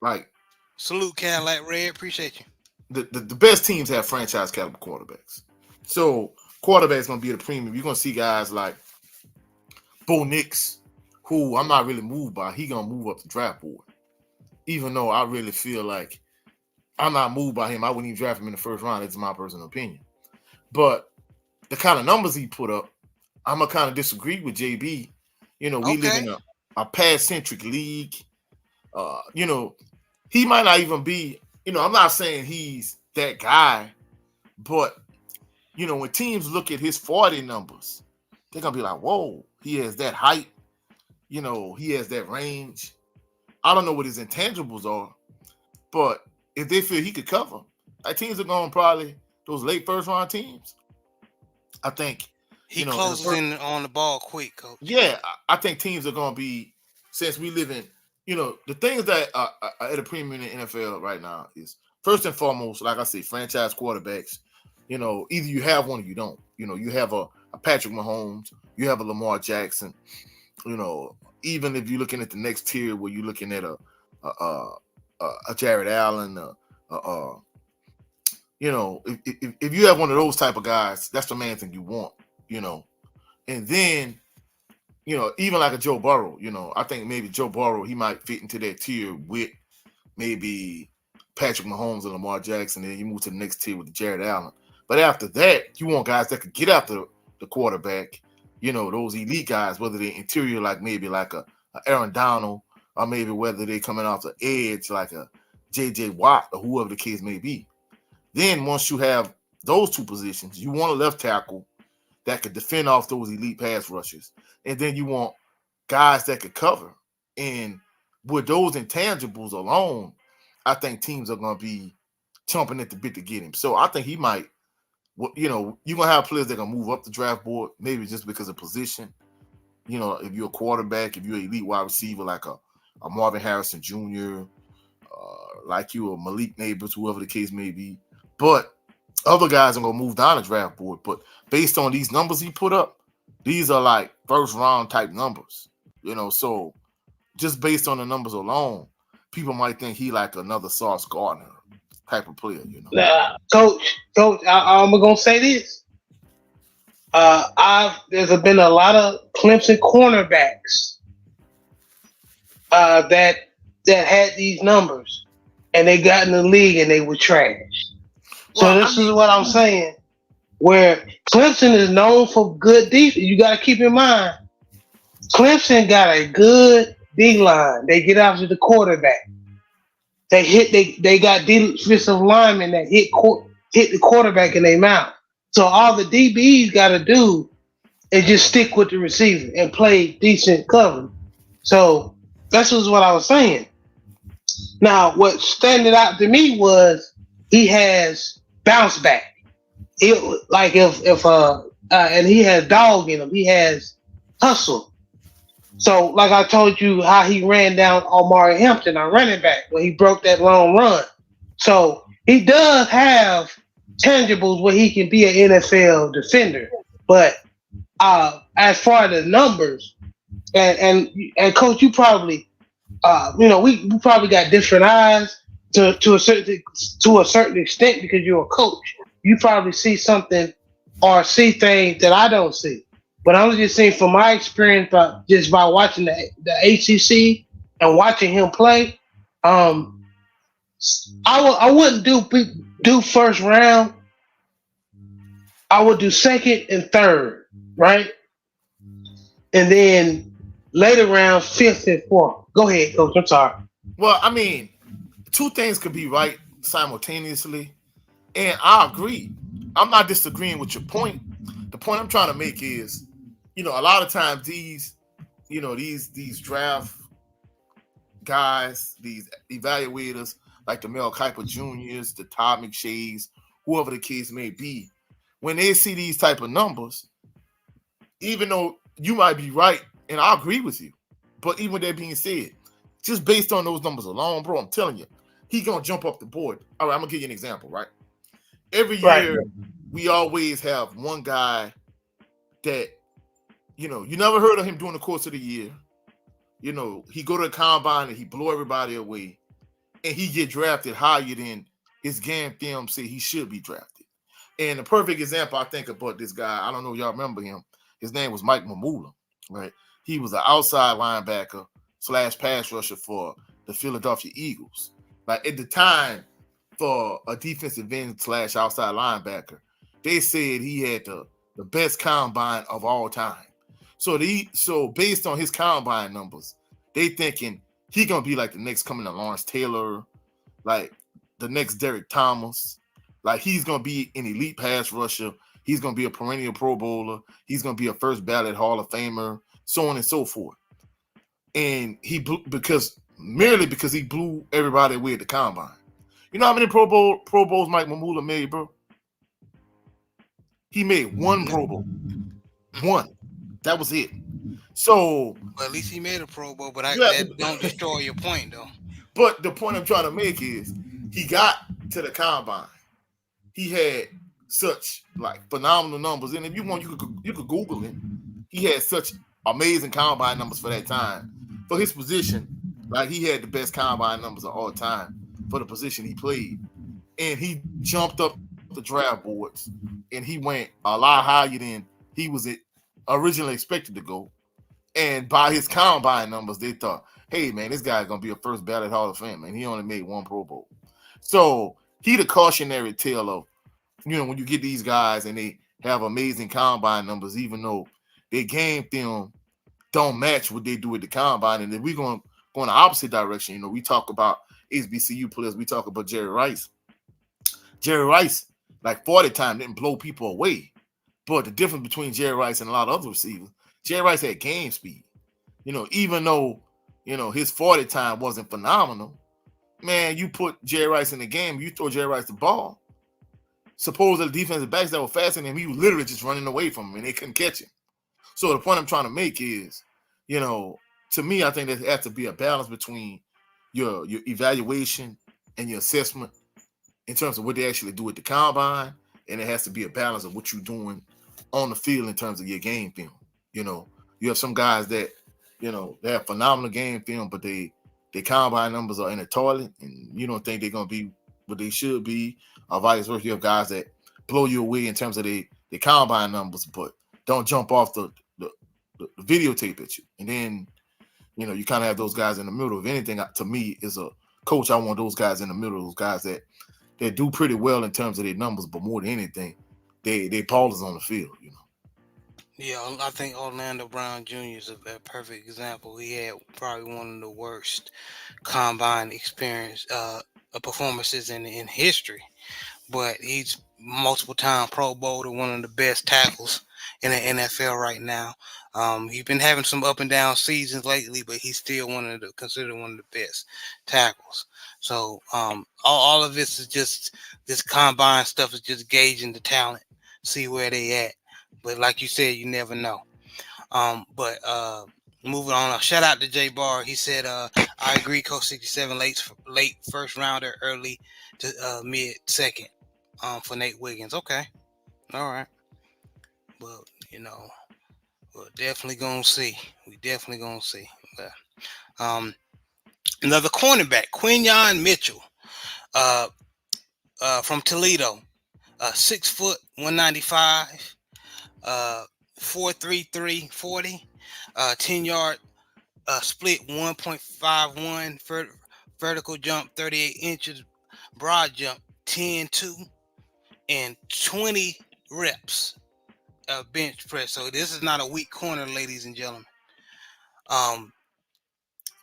S2: like
S1: Salute Cadillac Red, appreciate you.
S2: the best teams have franchise caliber quarterbacks. So quarterback's gonna be at a premium. You're gonna see guys like Bo Nix, who I'm not really moved by. He gonna move up the draft board. Even though I really feel like I'm not moved by him. I wouldn't even draft him in the first round. That's my personal opinion. But the kind of numbers he put up, I'm gonna kind of disagree with JB. We live
S1: Okay,
S2: in a pass-centric league. He might not even be, I'm not saying he's that guy, but when teams look at his 40 numbers, they're gonna be like, whoa, he has that height, he has that range. I don't know what his intangibles are, but if they feel he could cover, like teams are going probably those late first round teams. I think,
S1: he
S2: in the
S1: closes
S2: first,
S1: in on the ball quick, Coach.
S2: yeah, I think teams are going to be, since we live in, the things that are at a premium in the NFL right now is first and foremost, like I say, franchise quarterbacks. Either you have one or you don't. You have a Patrick Mahomes, you have a Lamar Jackson. Even if you're looking at the next tier where you're looking at a Jared Allen, if you have one of those type of guys, that's the main thing you want. And then even like a Joe Burrow, I think maybe Joe Burrow, he might fit into that tier with maybe Patrick Mahomes and Lamar Jackson. And then you move to the next tier with Jared Allen. But after that, you want guys that could get after the quarterback, those elite guys, whether they're interior, like maybe like a Aaron Donald, or maybe whether they're coming off the edge like a J.J. Watt or whoever the case may be. Then once you have those two positions, you want a left tackle that could defend off those elite pass rushers. And then you want guys that could cover. And with those intangibles alone, I think teams are going to be chomping at the bit to get him. So I think he might, you're going to have players that are going to move up the draft board, maybe just because of position. If you're a quarterback, if you're an elite wide receiver like a Marvin Harrison Jr., like you or Malik Neighbors, whoever the case may be. But Other guys are gonna move down the draft board, but based on these numbers he put up, these are like first round type numbers. So just based on the numbers alone, people might think he like another Sauce Gardner type of player.
S3: Coach, I'm gonna say this. There's been a lot of Clemson cornerbacks that had these numbers, and they got in the league and they were trash. So this is what I'm saying. Where Clemson is known for good defense, you got to keep in mind, Clemson got a good D line. They get after the quarterback. They got defensive linemen that hit the quarterback in their mouth. So all the DBs got to do is just stick with the receiver and play decent cover. So that's just what I was saying. Now, what standing out to me was he has bounce back. And he has dog in him. He has hustle. So, like I told you, how he ran down Omari Hampton, our running back, when he broke that long run. So he does have tangibles where he can be an NFL defender. But as far as the numbers, and Coach, you probably, we probably got different eyes to a certain extent because you're a coach. You probably see something or see things that I don't see. But I'm just saying from my experience, just by watching the ACC and watching him play, I wouldn't do first round. I would do second and third, right? And then later rounds, fifth and fourth. Go ahead, Coach. I'm sorry.
S2: Well, I mean, two things could be right simultaneously. And I agree. I'm not disagreeing with your point. The point I'm trying to make is, a lot of times these draft guys, these evaluators, like the Mel Kiper Juniors, the Todd McShays, whoever the case may be, when they see these type of numbers, even though you might be right, and I agree with you, but even with that being said, just based on those numbers alone, bro, I'm telling you, he gonna jump up the board. All right, I'm gonna give you an example, right? Every year, we always have one guy that, you never heard of him during the course of the year. He go to the combine and he blow everybody away, and he get drafted higher than his game film say he should be drafted. And the perfect example I think about this guy, I don't know if y'all remember him. His name was Mike Mamula, right? He was an outside linebacker / pass rusher for the Philadelphia Eagles. Like at the time, for a defensive end / outside linebacker, they said he had the best combine of all time. So based on his combine numbers, they thinking he gonna be like the next coming to Lawrence Taylor, like the next Derek Thomas. Like he's gonna be an elite pass rusher. He's gonna be a perennial Pro Bowler. He's gonna be a first ballot Hall of Famer, so on and so forth. And he blew because he blew everybody away at the combine. You know how many Pro Bowls Mike Mamula made, bro? He made one Pro Bowl. One. That was it. So,
S1: well, at least he made a Pro Bowl, but that don't destroy your point, though.
S2: But the point I'm trying to make is he got to the combine. He had such like phenomenal numbers, and if you want, you could Google him. He had such amazing combine numbers for that time. For his position, like he had the best combine numbers of all time for the position he played. And he jumped up the draft boards and he went a lot higher than he was originally expected to go. And by his combine numbers, they thought, hey, man, this guy's going to be a first ballot Hall of Fame, and he only made one Pro Bowl. So he the cautionary tale of, when you get these guys and they have amazing combine numbers, even though their game film don't match what they do at the combine. And if we're going in the opposite direction, we talk about HBCU players, we talk about Jerry Rice. Jerry Rice, like 40 times, didn't blow people away. But the difference between Jerry Rice and a lot of other receivers, Jerry Rice had game speed. Even though, his 40 time wasn't phenomenal, man, you put Jerry Rice in the game, you throw Jerry Rice the ball. Suppose the defensive backs that were faster than him, he was literally just running away from him and they couldn't catch him. So the point I'm trying to make is, to me, I think there has to be a balance between your evaluation and your assessment in terms of what they actually do at the combine and it has to be a balance of what you're doing on the field in terms of your game film. You know, you have some guys that, you know, they have phenomenal game film, but their combine numbers are in the toilet, and you don't think they're gonna be what they should be, or vice versa. You have guys that blow you away in terms of their combine numbers, but don't jump off the videotape at you. And then, you know, you kind of have those guys in the middle. If anything, to me, as a coach, I want those guys in the middle, those guys that do pretty well in terms of their numbers, but more than anything, they ballers on the field, you know.
S1: Yeah, I think Orlando Brown Jr. is a perfect example. He had probably one of the worst combine experience performances in history, but he's multiple time Pro Bowler, one of the best tackles in the NFL right now. He's been having some up and down seasons lately, but he's still considered one of the best tackles. So all of this is just this combine stuff is just gauging the talent, see where they at. But like you said, you never know. But moving on, shout out to Jay Barr. He said, "I agree, Coach 67 late first rounder, early to mid second, for Nate Wiggins." Okay, all right. Well, you know, we're definitely gonna see. We definitely gonna see. But, another cornerback, Quinyon Mitchell, uh, from Toledo, 6 foot 195, 4.33 40, 10-yard split 1.51, vertical jump 38 inches, broad jump 10.2, and 20 reps bench press. So this is not a weak corner, ladies and gentlemen.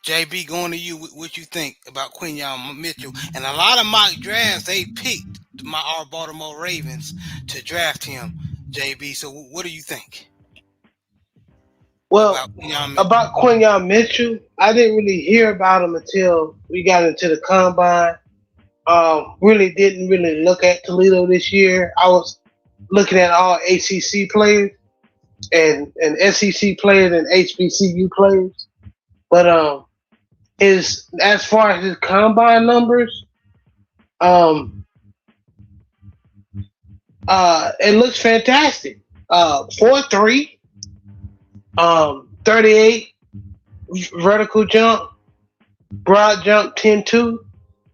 S1: JB, going to you, what you think about Quinyon Mitchell? And a lot of mock drafts, they picked our Baltimore Ravens to draft him, JB. So what do you think
S3: Well,
S1: about Quinyon Mitchell?
S3: about Quinyon Mitchell, I didn't really hear about him until we got into the combine. Really didn't really look at Toledo this year. I was looking at all ACC players and SEC players and HBCU players. But his as far as his combine numbers, um, it looks fantastic. 4.3, 38 vertical jump, broad jump 10.2,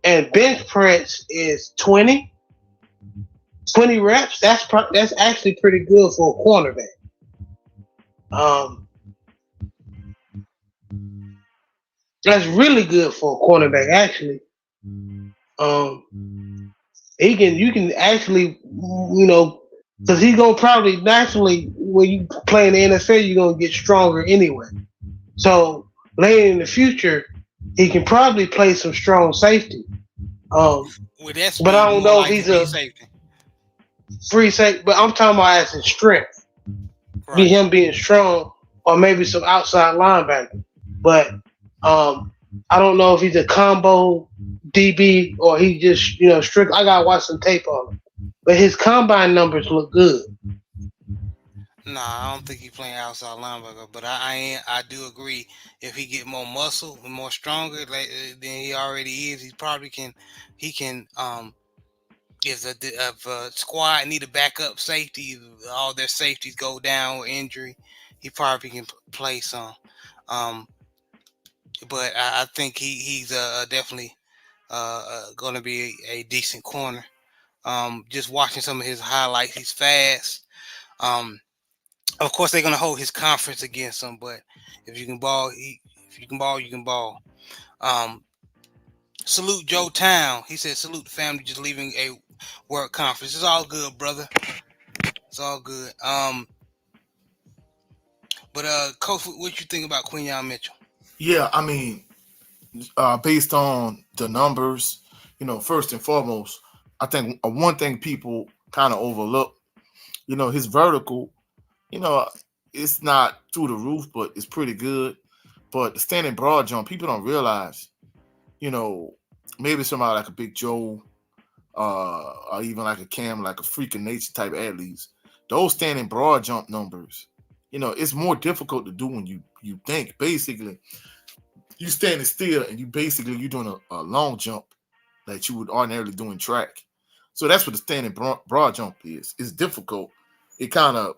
S3: and bench press is 20. 20 reps. That's actually pretty good for a cornerback. Um, that's really good for a cornerback, actually. You can actually, because he's gonna probably naturally when you play in the NFL, you're gonna get stronger anyway. So later in the future, he can probably play some strong safety.
S1: With that
S3: But I
S1: speed,
S3: don't
S1: more
S3: know if
S1: likely
S3: he's
S1: to be
S3: a
S1: safety.
S3: free safety. But I'm talking about as his strength, be
S1: Right.
S3: him being strong, or maybe some outside linebacker. But I don't know if he's a combo DB or he just strict. I gotta watch some tape on him. But his combine numbers look good.
S1: Nah, I don't think he's playing outside linebacker, but I do agree. If he get more muscle and more stronger, than he already is, he can if a squad need a backup safety, all their safeties go down or injury, he probably can play some. Um, but I think he's definitely going to be a decent corner. Just watching some of his highlights, he's fast. Um, of course, they're going to hold his conference against him, but if you can ball, if you can ball, you can ball. Um, salute Joe Town. He said, salute the family just leaving a work conference. It's all good, brother. It's all good. But Coach, what you think about Quinyon Mitchell?
S2: Yeah, I mean, based on the numbers, first and foremost, I think one thing people kind of overlook, his vertical, you know, it's not through the roof, but it's pretty good. But the standing broad jump, people don't realize, you know, maybe somebody like a Big Joe, or even like a Cam, like a freak of nature type athletes, those standing broad jump numbers, it's more difficult to do when you think. Basically, you standing still and you're doing a long jump that you would ordinarily do in track. So that's what the standing broad jump is. It's difficult. It kind of,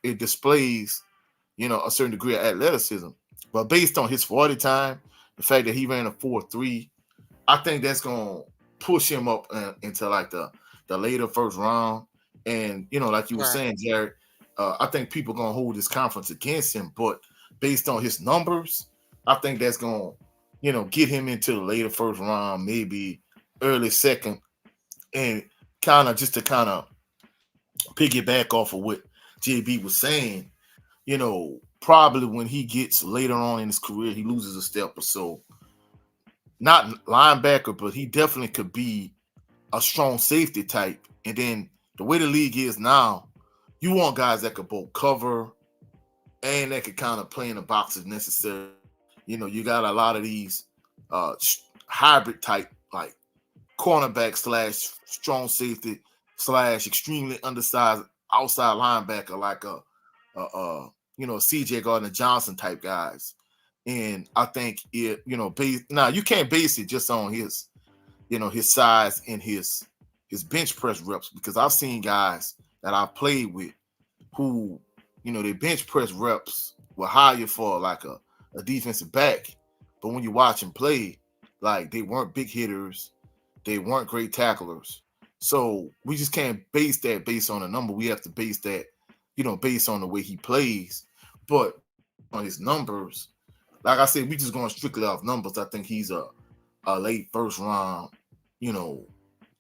S2: it displays, a certain degree of athleticism. But based on his 40 time, the fact that he ran a 4.3, I think that's going to push him up into like the later first round. And, like you were
S1: Right.
S2: saying, Jared, I think people going to hold this conference against him. But based on his numbers, I think that's going to, get him into the later first round, maybe early second. And kind of just to kind of piggyback off of what JB was saying, probably when he gets later on in his career, he loses a step or so. Not linebacker, but he definitely could be a strong safety type. And then the way the league is now, you want guys that could both cover and that could kind of play in the box if necessary. You got a lot of these hybrid type, like cornerback slash strong safety slash extremely undersized outside linebacker, like CJ Gardner Johnson type guys. And I think now you can't base it just on his size and his bench press reps, because I've seen guys that I've played with who, their bench press reps were higher for like a defensive back. But when you watch them play, like they weren't big hitters, they weren't great tacklers. So we just can't base that based on a number. We have to base that, based on the way he plays. But on his numbers, like I said, we just going strictly off numbers. I think he's a late first round,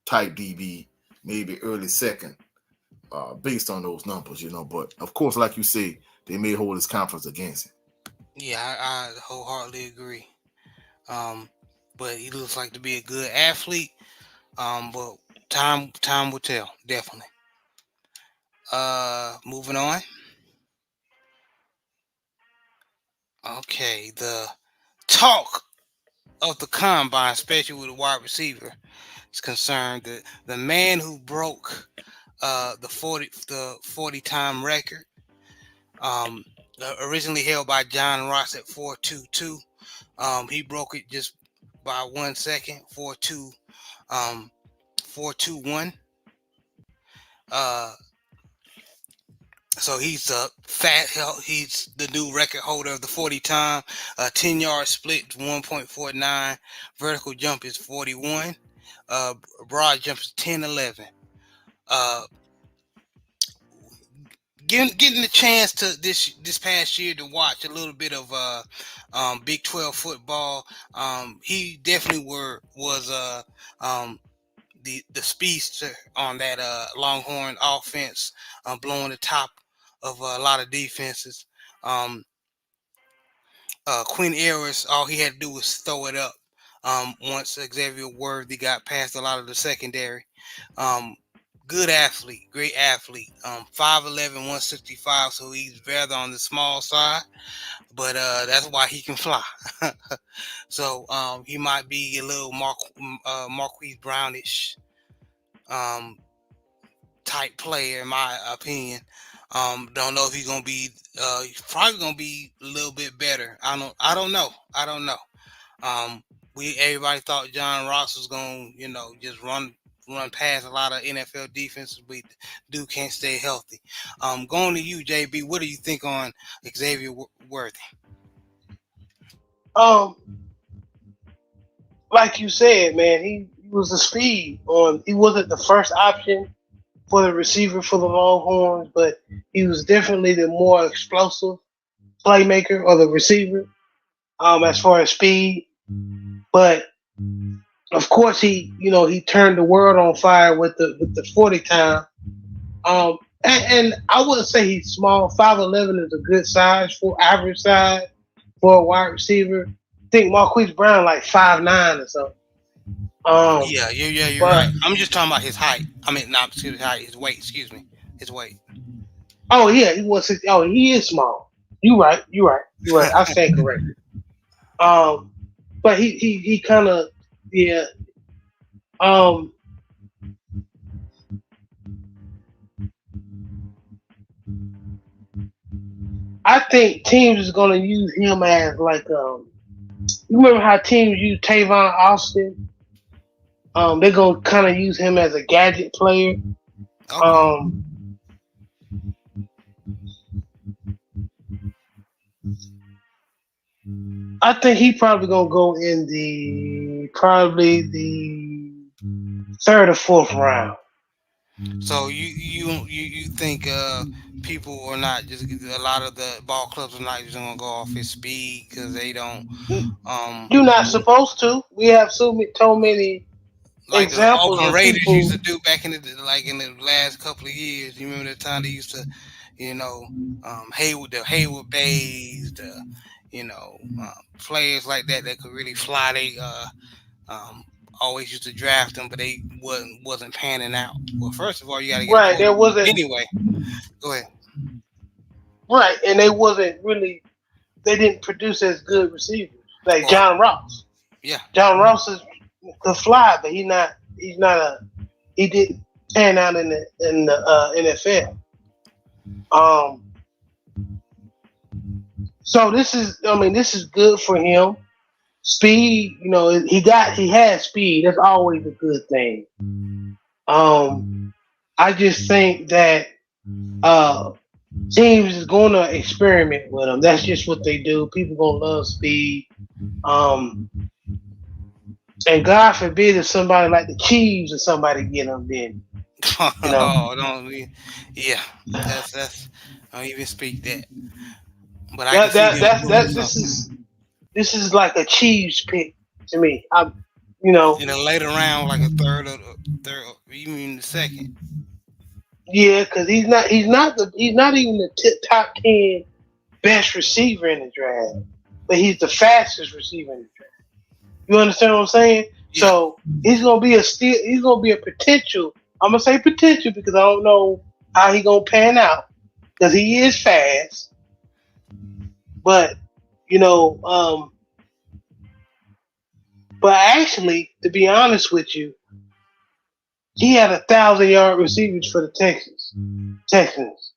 S2: type DB, maybe early second, based on those numbers, But of course, like you say, they may hold his conference against him.
S1: Yeah, I wholeheartedly agree. Um, but he looks like to be a good athlete. But time will tell, definitely. Moving on. Okay, the talk of the combine, especially with a wide receiver, is concerned. The man who broke the 40 time record, um, originally held by John Ross at 4.22. He broke it just by 1 second, 4.2, 4.21. So he's he's the new record holder of the 40 time. 10-yard split 1.49. Vertical jump is 41. Broad jump is 10.11. Getting the chance to this past year to watch a little bit of Big 12 football. He definitely was the speedster on that Longhorn offense, blowing the top of a lot of defenses. Quinn Ewers, all he had to do was throw it up. Once Xavier Worthy got past a lot of the secondary. Good athlete, great athlete. 5'11", 165, so he's rather on the small side, but that's why he can fly. So he might be a little Marquise Brownish type player, in my opinion. Don't know if he's gonna be. He's probably gonna be a little bit better. I don't know. Everybody thought John Ross was gonna, just run past a lot of NFL defenses, but dude can't stay healthy. Going to you, JB. What do you think on Xavier Worthy?
S3: Um, like you said, man, he was the speed on. He wasn't the first option for the receiver for the Longhorns, but he was definitely the more explosive playmaker or the receiver. As far as speed, but of course he turned the world on fire with the 40 time. And I wouldn't say he's small. 5'11" is a good size for average size for a wide receiver. I think Marquise Brown like 5'9" or something.
S1: You're
S3: But
S1: right. I'm just talking about his height. I mean, not his height, his weight. Excuse me, his weight.
S3: oh yeah, he was 60. Oh, he is small. You're right. I stand corrected. But he kind of yeah. Um, I think teams is gonna use him as like you remember how teams use Tavon Austin They're gonna kind of use him as a gadget player.
S1: Okay.
S3: Um, I think he probably gonna go in the probably the third or fourth round.
S1: So you think people are not just a lot of the ball clubs are not just gonna go off his speed because they don't um
S3: You're not supposed to. We have so many
S1: like the
S3: examples
S1: Oakland
S3: of
S1: Raiders used
S3: people.
S1: to do back in the last couple of years. You remember the time they used to, you know, Haywood Bays, players like that that could really fly. They um always used to draft them, but they wasn't panning out. Well, first of all, you got to get a
S3: Right, there
S1: quarterback.
S3: wasn't
S1: Anyway, go ahead.
S3: right, and they wasn't really. They didn't produce as good receivers like
S1: Or
S3: John Ross.
S1: yeah,
S3: John Ross is could fly, but he's not a he didn't pan out in the NFL. Um, so this is good for him. Speed, he has speed. That's always a good thing. I just think that uh, teams is going to experiment with him. That's just what they do. People gonna love speed. Um, and God forbid if somebody like the Chiefs or somebody get him, then you know
S1: oh, yeah, that's don't even speak that. But I can
S3: that
S1: see
S3: that
S1: them
S3: that
S1: doing
S3: that
S1: something
S3: this is like a Chiefs pick to me. You know,
S1: in a later round, like a third, you mean the second.
S3: yeah, because he's not even the top 10 best receiver in the draft, but he's the fastest receiver in the draft. You understand what I'm saying?
S1: Yeah.
S3: So he's gonna be a steal. He's gonna be a potential. I'm gonna say potential because I don't know how he gonna pan out because he is fast. But you know, but actually, to be honest with you, he had 1,000-yard receivers for the Texans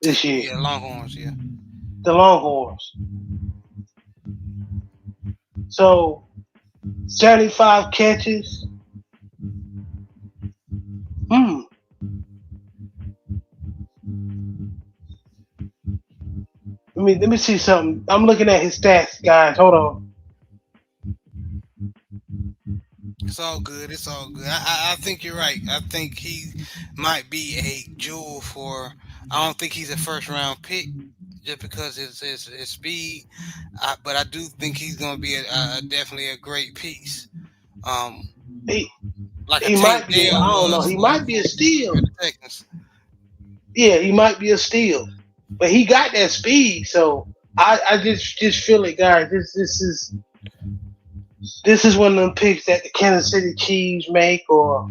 S3: this year.
S1: Yeah, Longhorns. Yeah.
S3: The Longhorns. So 75 catches. Hmm. Let me see something. I'm looking at his stats, guys. Hold on.
S1: It's all good. It's all good. I think you're right. I think he might be a jewel for. I don't think he's a first round pick just because his speed. But I do think he's going to be definitely a great piece. Um,
S3: He
S1: like a
S3: he
S1: Tank
S3: might be. I
S1: Dell
S3: don't know.
S1: was
S3: He might be a
S1: for
S3: steal.
S1: the Texans.
S3: Yeah, he might be a steal. But he got that speed. So I just feel it, guys. This is one of them picks that the Kansas City Chiefs make, or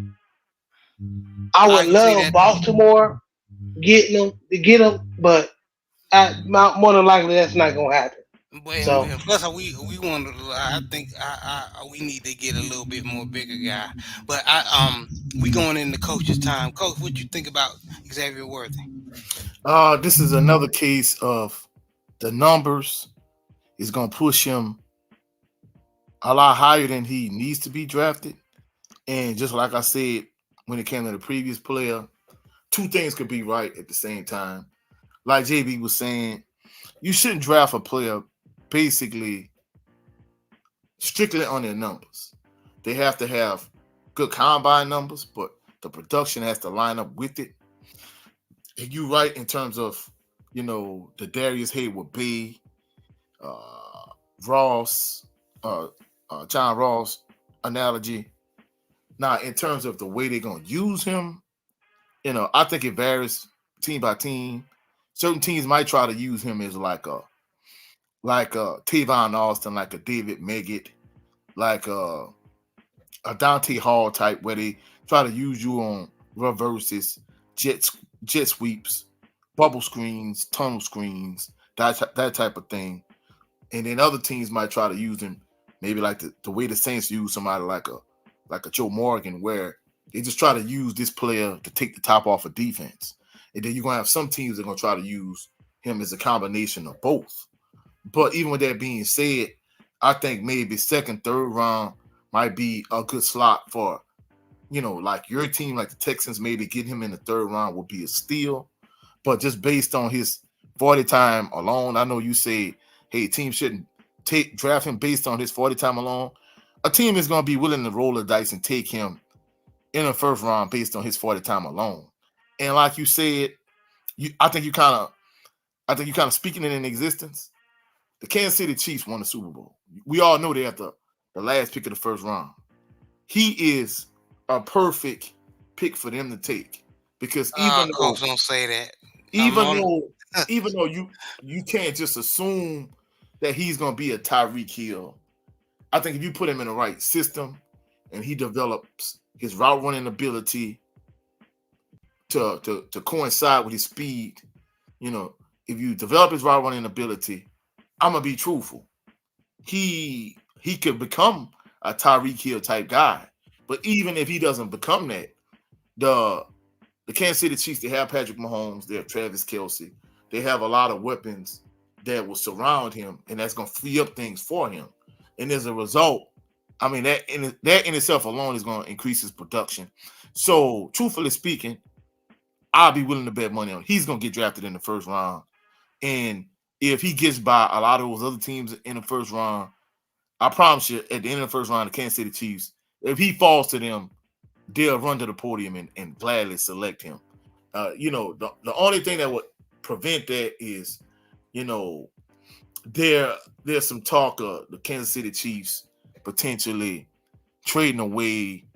S3: I
S1: I
S3: would
S1: can see
S3: love
S1: that too.
S3: Baltimore get him, but more than likely that's not gonna happen.
S1: But
S3: So
S1: and plus, we want to. I think we need to get a little bit more bigger guy. But we going into coach's time. Coach, what you think about Xavier Worthy?
S2: This is another case of the numbers is going to push him a lot higher than he needs to be drafted. And just like I said, when it came to the previous player, two things could be right at the same time. Like JB was saying, you shouldn't draft a player basically strictly on their numbers. They have to have good combine numbers, but the production has to line up with it. And you right in terms of, the Darius Hayward B, uh, Ross, uh, John Ross analogy. Now, in terms of the way they're going to use him, I think it varies team by team. Certain teams might try to use him as like a Tavon Austin, like a David Meggett, like a Dante Hall type, where they try to use you on reverses, jet jet sweeps, bubble screens, tunnel screens, that type of thing. And then other teams might try to use him maybe like the way the Saints use somebody like a Joe Morgan, where they just try to use this player to take the top off of defense. And then you're gonna have some teams that are gonna try to use him as a combination of both. But even with that being said, I think maybe second, third round might be a good slot for, like your team, like the Texans, maybe get him in the third round would be a steal. But just based on his 40 time alone, I know you say, hey, team shouldn't draft him based on his 40 time alone. A team is going to be willing to roll the dice and take him in the first round based on his 40 time alone. And like you said, I think you kind of speaking it in existence. The Kansas City Chiefs won the Super Bowl. We all know they're at the last pick of the first round. He is a perfect pick for them to take because
S1: Coach, don't say that. I'm
S2: even
S1: on.
S2: though even though you can't just assume that he's going to be a Tyreek Hill, I think if you put him in the right system and he develops his route running ability to coincide with his speed, if you develop his route running ability, I'm gonna be truthful. He could become a Tyreek Hill type guy, but even if he doesn't become that, the Kansas City Chiefs, they have Patrick Mahomes, they have Travis Kelce, they have a lot of weapons that will surround him, and that's gonna free up things for him. And as a result, I mean that in itself alone is gonna increase his production. So, truthfully speaking, I'll be willing to bet money on he's gonna get drafted in the first round. And if he gets by a lot of those other teams in the first round, I promise you, at the end of the first round, the Kansas City Chiefs, if he falls to them, they'll run to the podium and gladly select him. The only thing that would prevent that is, there's some talk of the Kansas City Chiefs potentially trading away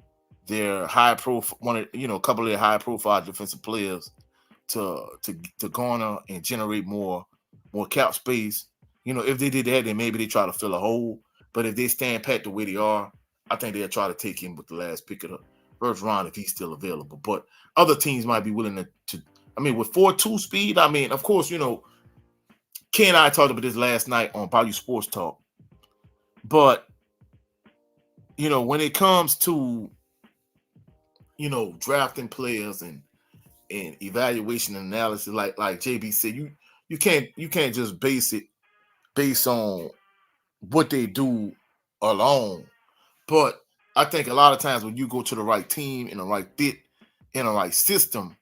S2: their high profile, a couple of their high profile defensive players to garner and generate more cap space. If they did that, then maybe they try to fill a hole. But if they stand pat the way they are, I think they'll try to take him with the last pick of the first round if he's still available. But other teams might be willing to with 4.2 speed, of course, Ken and I talked about this last night on Bayou Sports Talk. But, when it comes to, drafting players and evaluation and analysis, like JB said, you can't just base it based on what they do alone. But I think a lot of times when you go to the right team and the right fit in the right system,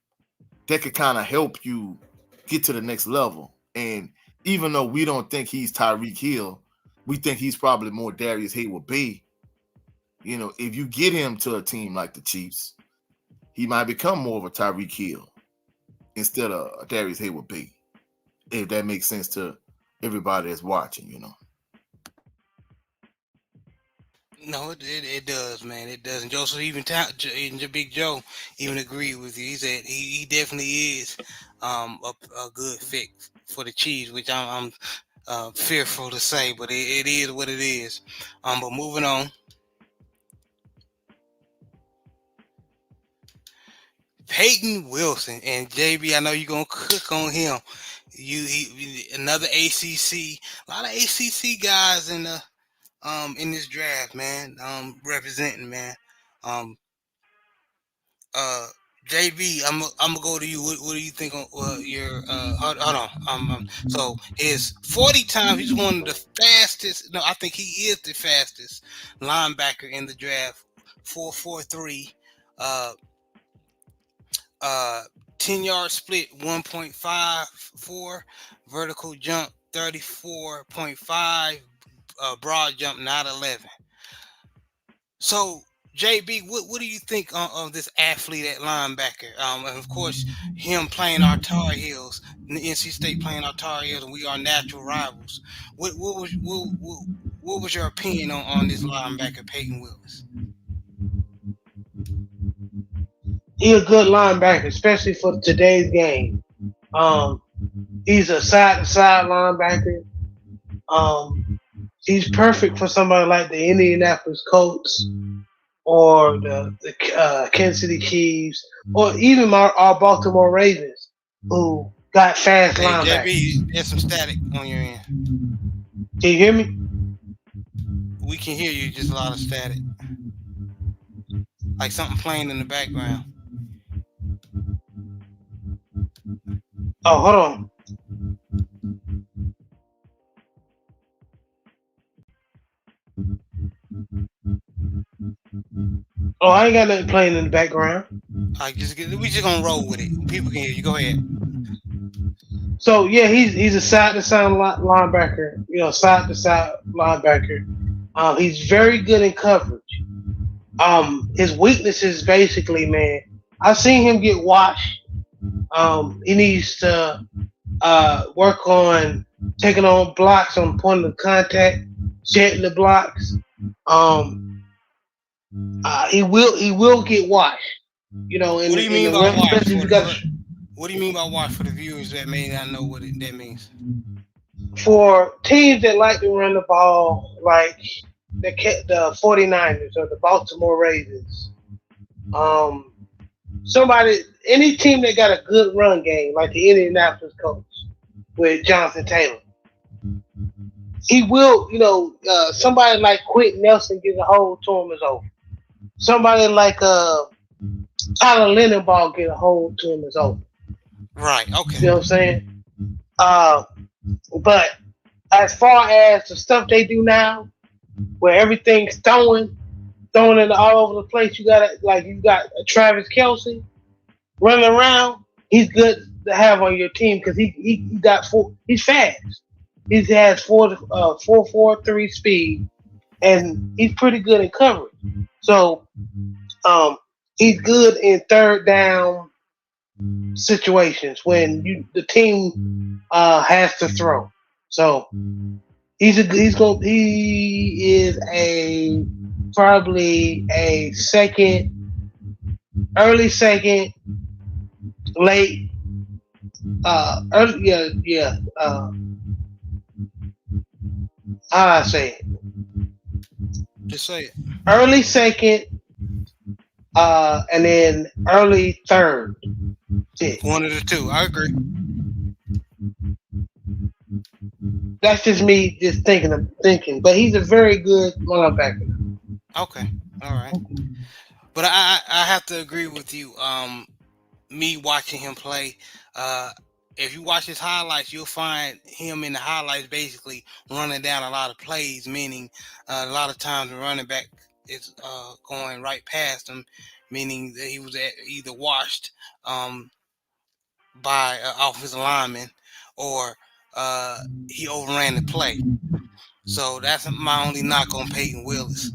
S2: that could kind of help you get to the next level. And even though we don't think he's Tyreek Hill, we think he's probably more Darius Hayward-Bay. If you get him to a team like the Chiefs, he might become more of a Tyreek Hill instead of a Darius Hayward-Bay. If that makes sense to everybody that's watching,
S1: No, it does, man. It does. And Joseph, even Big Joe, even agreed with you. He said he definitely is a good fit for the Chiefs, which I'm fearful to say, but it is what it is. But moving on, Peyton Wilson and JB. I know you're gonna cook on him. Another ACC. A lot of ACC guys in this draft, man. Representing, man. Um, uh, JB, I'm gonna go to you. What do you think on your hold on. So his 40 times, he's one of the fastest. No, I think he is the fastest linebacker in the draft. 4.43. 10-yard split 1.54, vertical jump 34.5, broad jump not 11. So JB, what do you think of this athlete at linebacker? And of course, him playing our Tar Heels, NC State playing our Tar Heels, and we are natural rivals. What was your opinion on this linebacker, Peyton Willis?
S3: He a good linebacker, especially for today's game. He's a side-to-side linebacker. He's perfect for somebody like the Indianapolis Colts or the Kansas City Chiefs, or even our Baltimore Ravens, who got fast linebackers.
S1: JB, there's some static on your end.
S3: Can you hear me?
S1: We can hear you, just a lot of static. Like something playing in the background.
S3: Oh, hold on. Oh, I ain't got nothing playing in the background.
S1: We just gonna roll with it. People can hear you. Go ahead.
S3: So yeah, he's a side to side linebacker. You know, side to side linebacker. He's very good in coverage. His weakness is basically, man, I've seen him get washed. He needs to work on taking on blocks on point of contact, setting the blocks. Um, he will get washed. You know,
S1: What do you
S3: in
S1: mean
S3: the
S1: by
S3: run
S1: watch
S3: defense, he's got
S1: what do you mean by watch for the viewers that may not know what that means?
S3: for teams that like to run the ball, like the 49ers or the Baltimore Ravens. Um, any team that got a good run game, like the Indianapolis Colts with Jonathan Taylor, he will, somebody like Quentin Nelson get a hold to him is over. Somebody like Tyler Lindenbaugh get a hold to him is over.
S1: Right. Okay.
S3: You know what I'm saying? Uh, but as far as the stuff they do now, where everything's throwing it all over the place, you got Travis Kelsey running around. He's good to have on your team because he got four. He's fast. He has 4.43 speed, and he's pretty good in coverage. So he's good in third down situations when the team has to throw. So he is a probably a early second, late, early, yeah. How I say it?
S1: Just say it.
S3: Early second, and then early third pick.
S1: One of the two. I agree.
S3: That's just me just thinking. But he's a very good linebacker.
S1: Okay. All right. But I have to agree with you. Me watching him play, if you watch his highlights, you'll find him in the highlights basically running down a lot of plays, meaning a lot of times the running back is going right past him, meaning that he was either washed by an offensive lineman or he overran the play. So that's my only knock on Peyton Willis.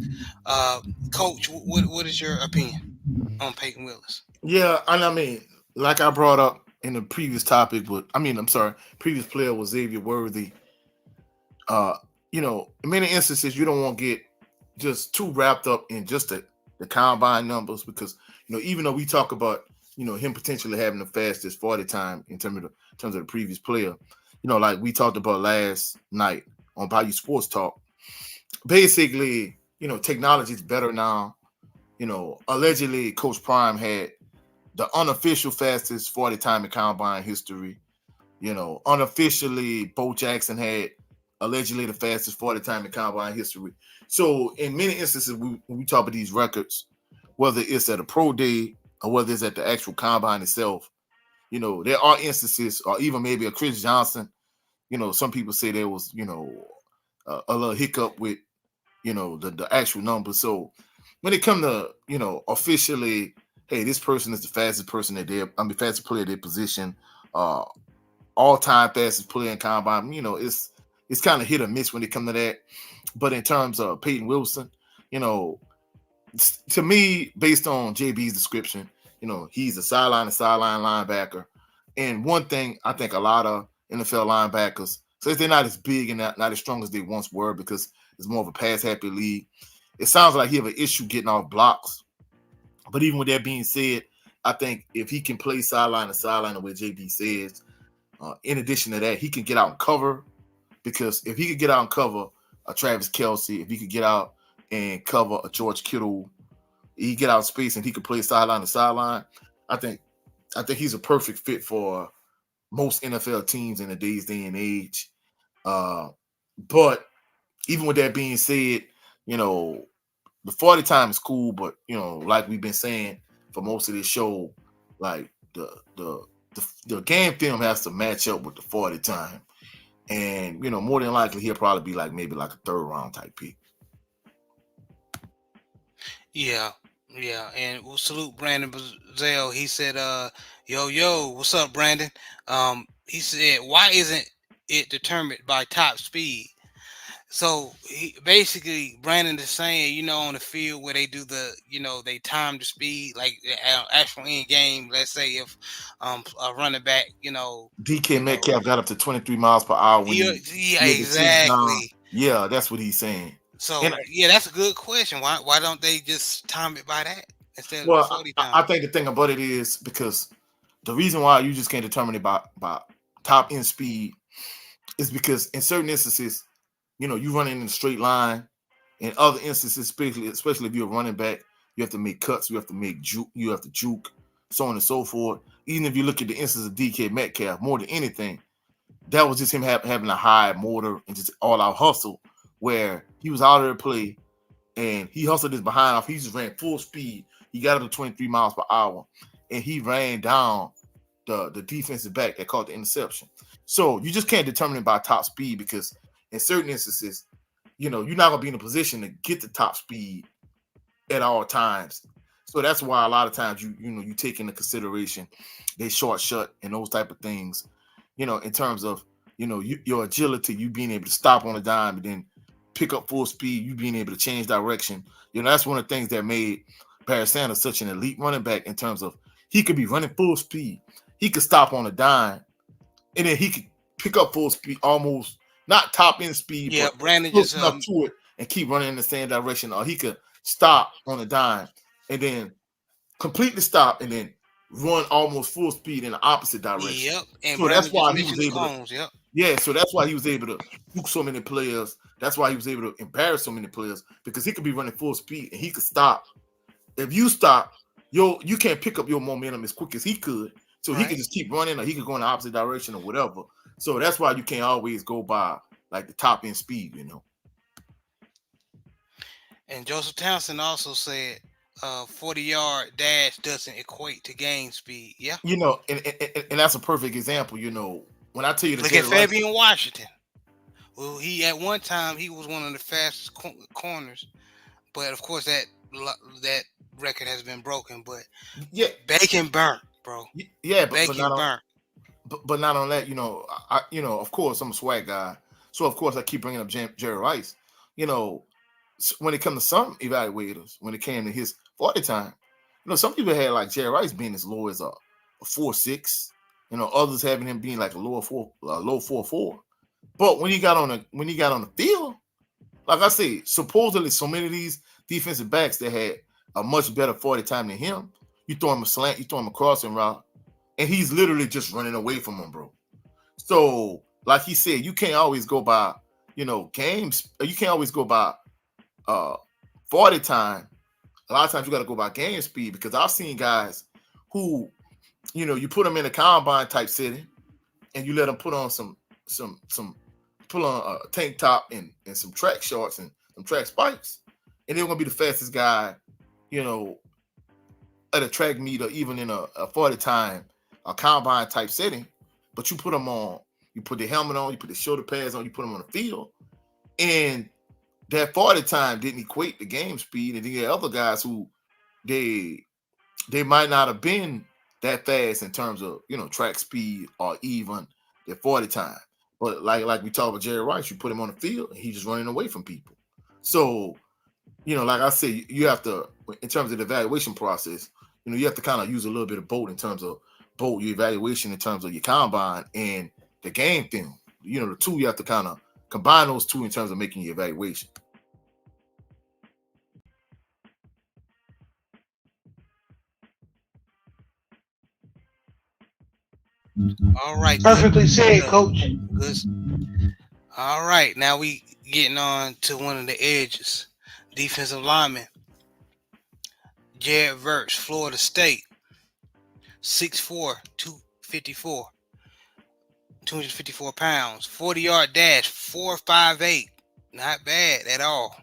S1: Coach, what is your opinion on Peyton Willis?
S2: Yeah, and I mean, like I brought up in the previous topic, but I mean, I'm sorry, previous player was Xavier Worthy. Uh, in many instances, you don't want to get just too wrapped up in just the combine numbers because even though we talk about him potentially having the fastest 40 time in terms of the previous player, like we talked about last night on Bayou Sports Talk. Basically, technology is better now. Allegedly, Coach Prime had the unofficial fastest 40 time in combine history. Unofficially, Bo Jackson had allegedly the fastest 40 time in combine history. So, in many instances, when we talk about these records, whether it's at a pro day or whether it's at the actual combine itself, there are instances, or even maybe a Chris Johnson. Some people say there was, a little hiccup with, the actual numbers. So, when it comes to, officially, hey, this person is the fastest person fastest player at their position, all-time fastest player in combine. It's kind of hit or miss when it comes to that. But in terms of Peyton Wilson, to me, based on JB's description, he's a sideline to sideline linebacker. And one thing I think a lot of NFL linebackers, since they're not as big and not as strong as they once were because it's more of a pass-happy league, it sounds like he have an issue getting off blocks. But even with that being said, I think if he can play sideline to sideline the way JB says, in addition to that, he can get out and cover. Because if he could get out and cover a Travis Kelsey, if he could get out and cover a George Kittle, he get out of space and he could play sideline to sideline. I think he's a perfect fit for most NFL teams in today's day and age. But even with that being said, the 40 time is cool, but like we've been saying for most of this show, like the game film has to match up with the 40 time. And more than likely he'll probably be maybe like a third round type pick.
S1: Yeah, Yeah, and we'll salute Brandon Bazell. He said, yo, yo, what's up, Brandon? He said, why isn't it determined by top speed? So he basically Brandon is saying, on the field where they do they time the speed, like the actual in game. Let's say if a running back,
S2: DK
S1: you know,
S2: Metcalf got up to 23 miles per hour when
S1: yeah,
S2: he had the chase down.
S1: exactly.
S2: Yeah, that's what he's saying. And
S1: So yeah, that's a good question. Why don't they just time it by that instead of the
S2: well,
S1: 40
S2: I
S1: time?
S2: think the thing about it is because the reason why you just can't determine it by top end speed is because in certain instances, you running in a straight line. In other instances, especially if you're a running back, you have to make cuts, you have to make juke, you have to juke, so on and so forth. Even if you look at the instance of DK Metcalf, more than anything, that was just him having a high motor and just all out hustle, where he was out of the play and he hustled his behind off. He just ran full speed. He got up to 23 miles per hour, and he ran down the defensive back that caught the interception. So you just can't determine it by top speed because in certain instances, you're not gonna be in a position to get the top speed at all times. So that's why a lot of times you take into consideration they short shut and those type of things. In terms of your agility, you being able to stop on a dime and then pick up full speed, you being able to change direction. That's one of the things that made Barry Sanders such an elite running back in terms of he could be running full speed, he could stop on a dime, and then he could pick up full speed, almost not top end speed,
S1: Yeah,
S2: but
S1: Brandon
S2: close
S1: just
S2: enough to it and keep running in the same direction. Or he could stop on a dime and then completely stop and then run almost full speed in the opposite direction.
S1: yep, and
S2: So that's
S1: Brandon just
S2: why he was
S1: mentioned the
S2: able to,
S1: cones. Yep,
S2: yeah, so that's why he was able to juke so many players. That's why he was able to embarrass so many players because he could be running full speed and he could stop. If you stop, you can't pick up your momentum as quick as he could. So he could
S1: right.
S2: just keep running or he could go in the opposite direction or whatever. So that's why you can't always go by like the top end speed.
S1: And Joseph Townsend also said, 40-yard dash doesn't equate to game speed. Yeah.
S2: And that's a perfect example. When I tell you the
S1: Look at
S2: Jerry Rice,
S1: Fabian Washington. Well, he at one time he was one of the fastest corners, but of course that record has been broken. But
S2: yeah,
S1: bacon burnt, bro.
S2: yeah,
S1: Bacon burnt.
S2: but not on that. Of course I'm a swag guy, so of course I keep bringing up Jerry Rice. You know, when it comes to some evaluators, when it came to his 40 time, some people had like Jerry Rice being as low as a 4.6. Others having him being like a low 4.4. But when he got on the field, like I said, supposedly so many of these defensive backs that had a much better 40 time than him, you throw him a slant, you throw him a crossing route, and he's literally just running away from him, bro. So, like he said, you can't always go by, games. You can't always go by uh 40 time. A lot of times you got to go by game speed because I've seen guys who, you put them in a combine type setting and you let them put on some put on a tank top and some track shorts and some track spikes, and they're gonna be the fastest guy, you know, at a track meet or even in a 40 time, a combine type setting. But you put them on, you put the helmet on, you put the shoulder pads on, you put them on the field, and that 40 time didn't equate the game speed. And then you had other guys who they they might not have been that fast in terms of track speed or even their 40 time. But like we talked about Jerry Rice, you put him on the field and he's just running away from people. So, like I said, you have to, in terms of the evaluation process, you have to kind of use a little bit of both in terms of both your evaluation in terms of your combine and the game film. The two, you have to kind of combine those two in terms of making your evaluation.
S1: All right, good.
S3: Perfectly said,
S1: Good.
S3: Coach.
S1: Good. All right, now we getting on to one of the edges. Defensive lineman Jared Verse, Florida State, 6'4", 254 pounds, 40-yard dash, 4.58. Not bad at all.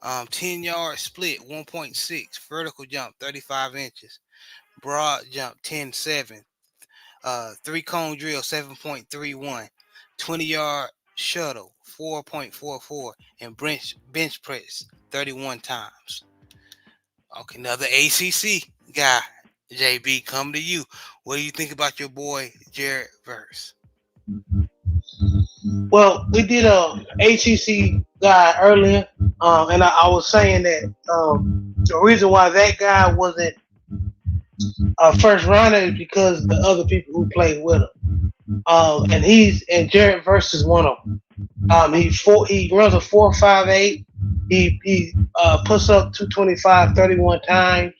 S1: 10-yard split, 1.6. Vertical jump, 35 inches. Broad jump, 10.7. Three-cone drill, 7.31. 20-yard shuttle, 4.44. And bench press, 31 times. Okay, another ACC guy, JB, come to you. What do you think about your boy Jared Verse?
S3: Well, we did a ACC guy earlier, and I was saying that the reason why that guy wasn't a first rounder is because the other people who played with him. And Jared versus one of them. He runs a 4.58. He puts up 225 31 times.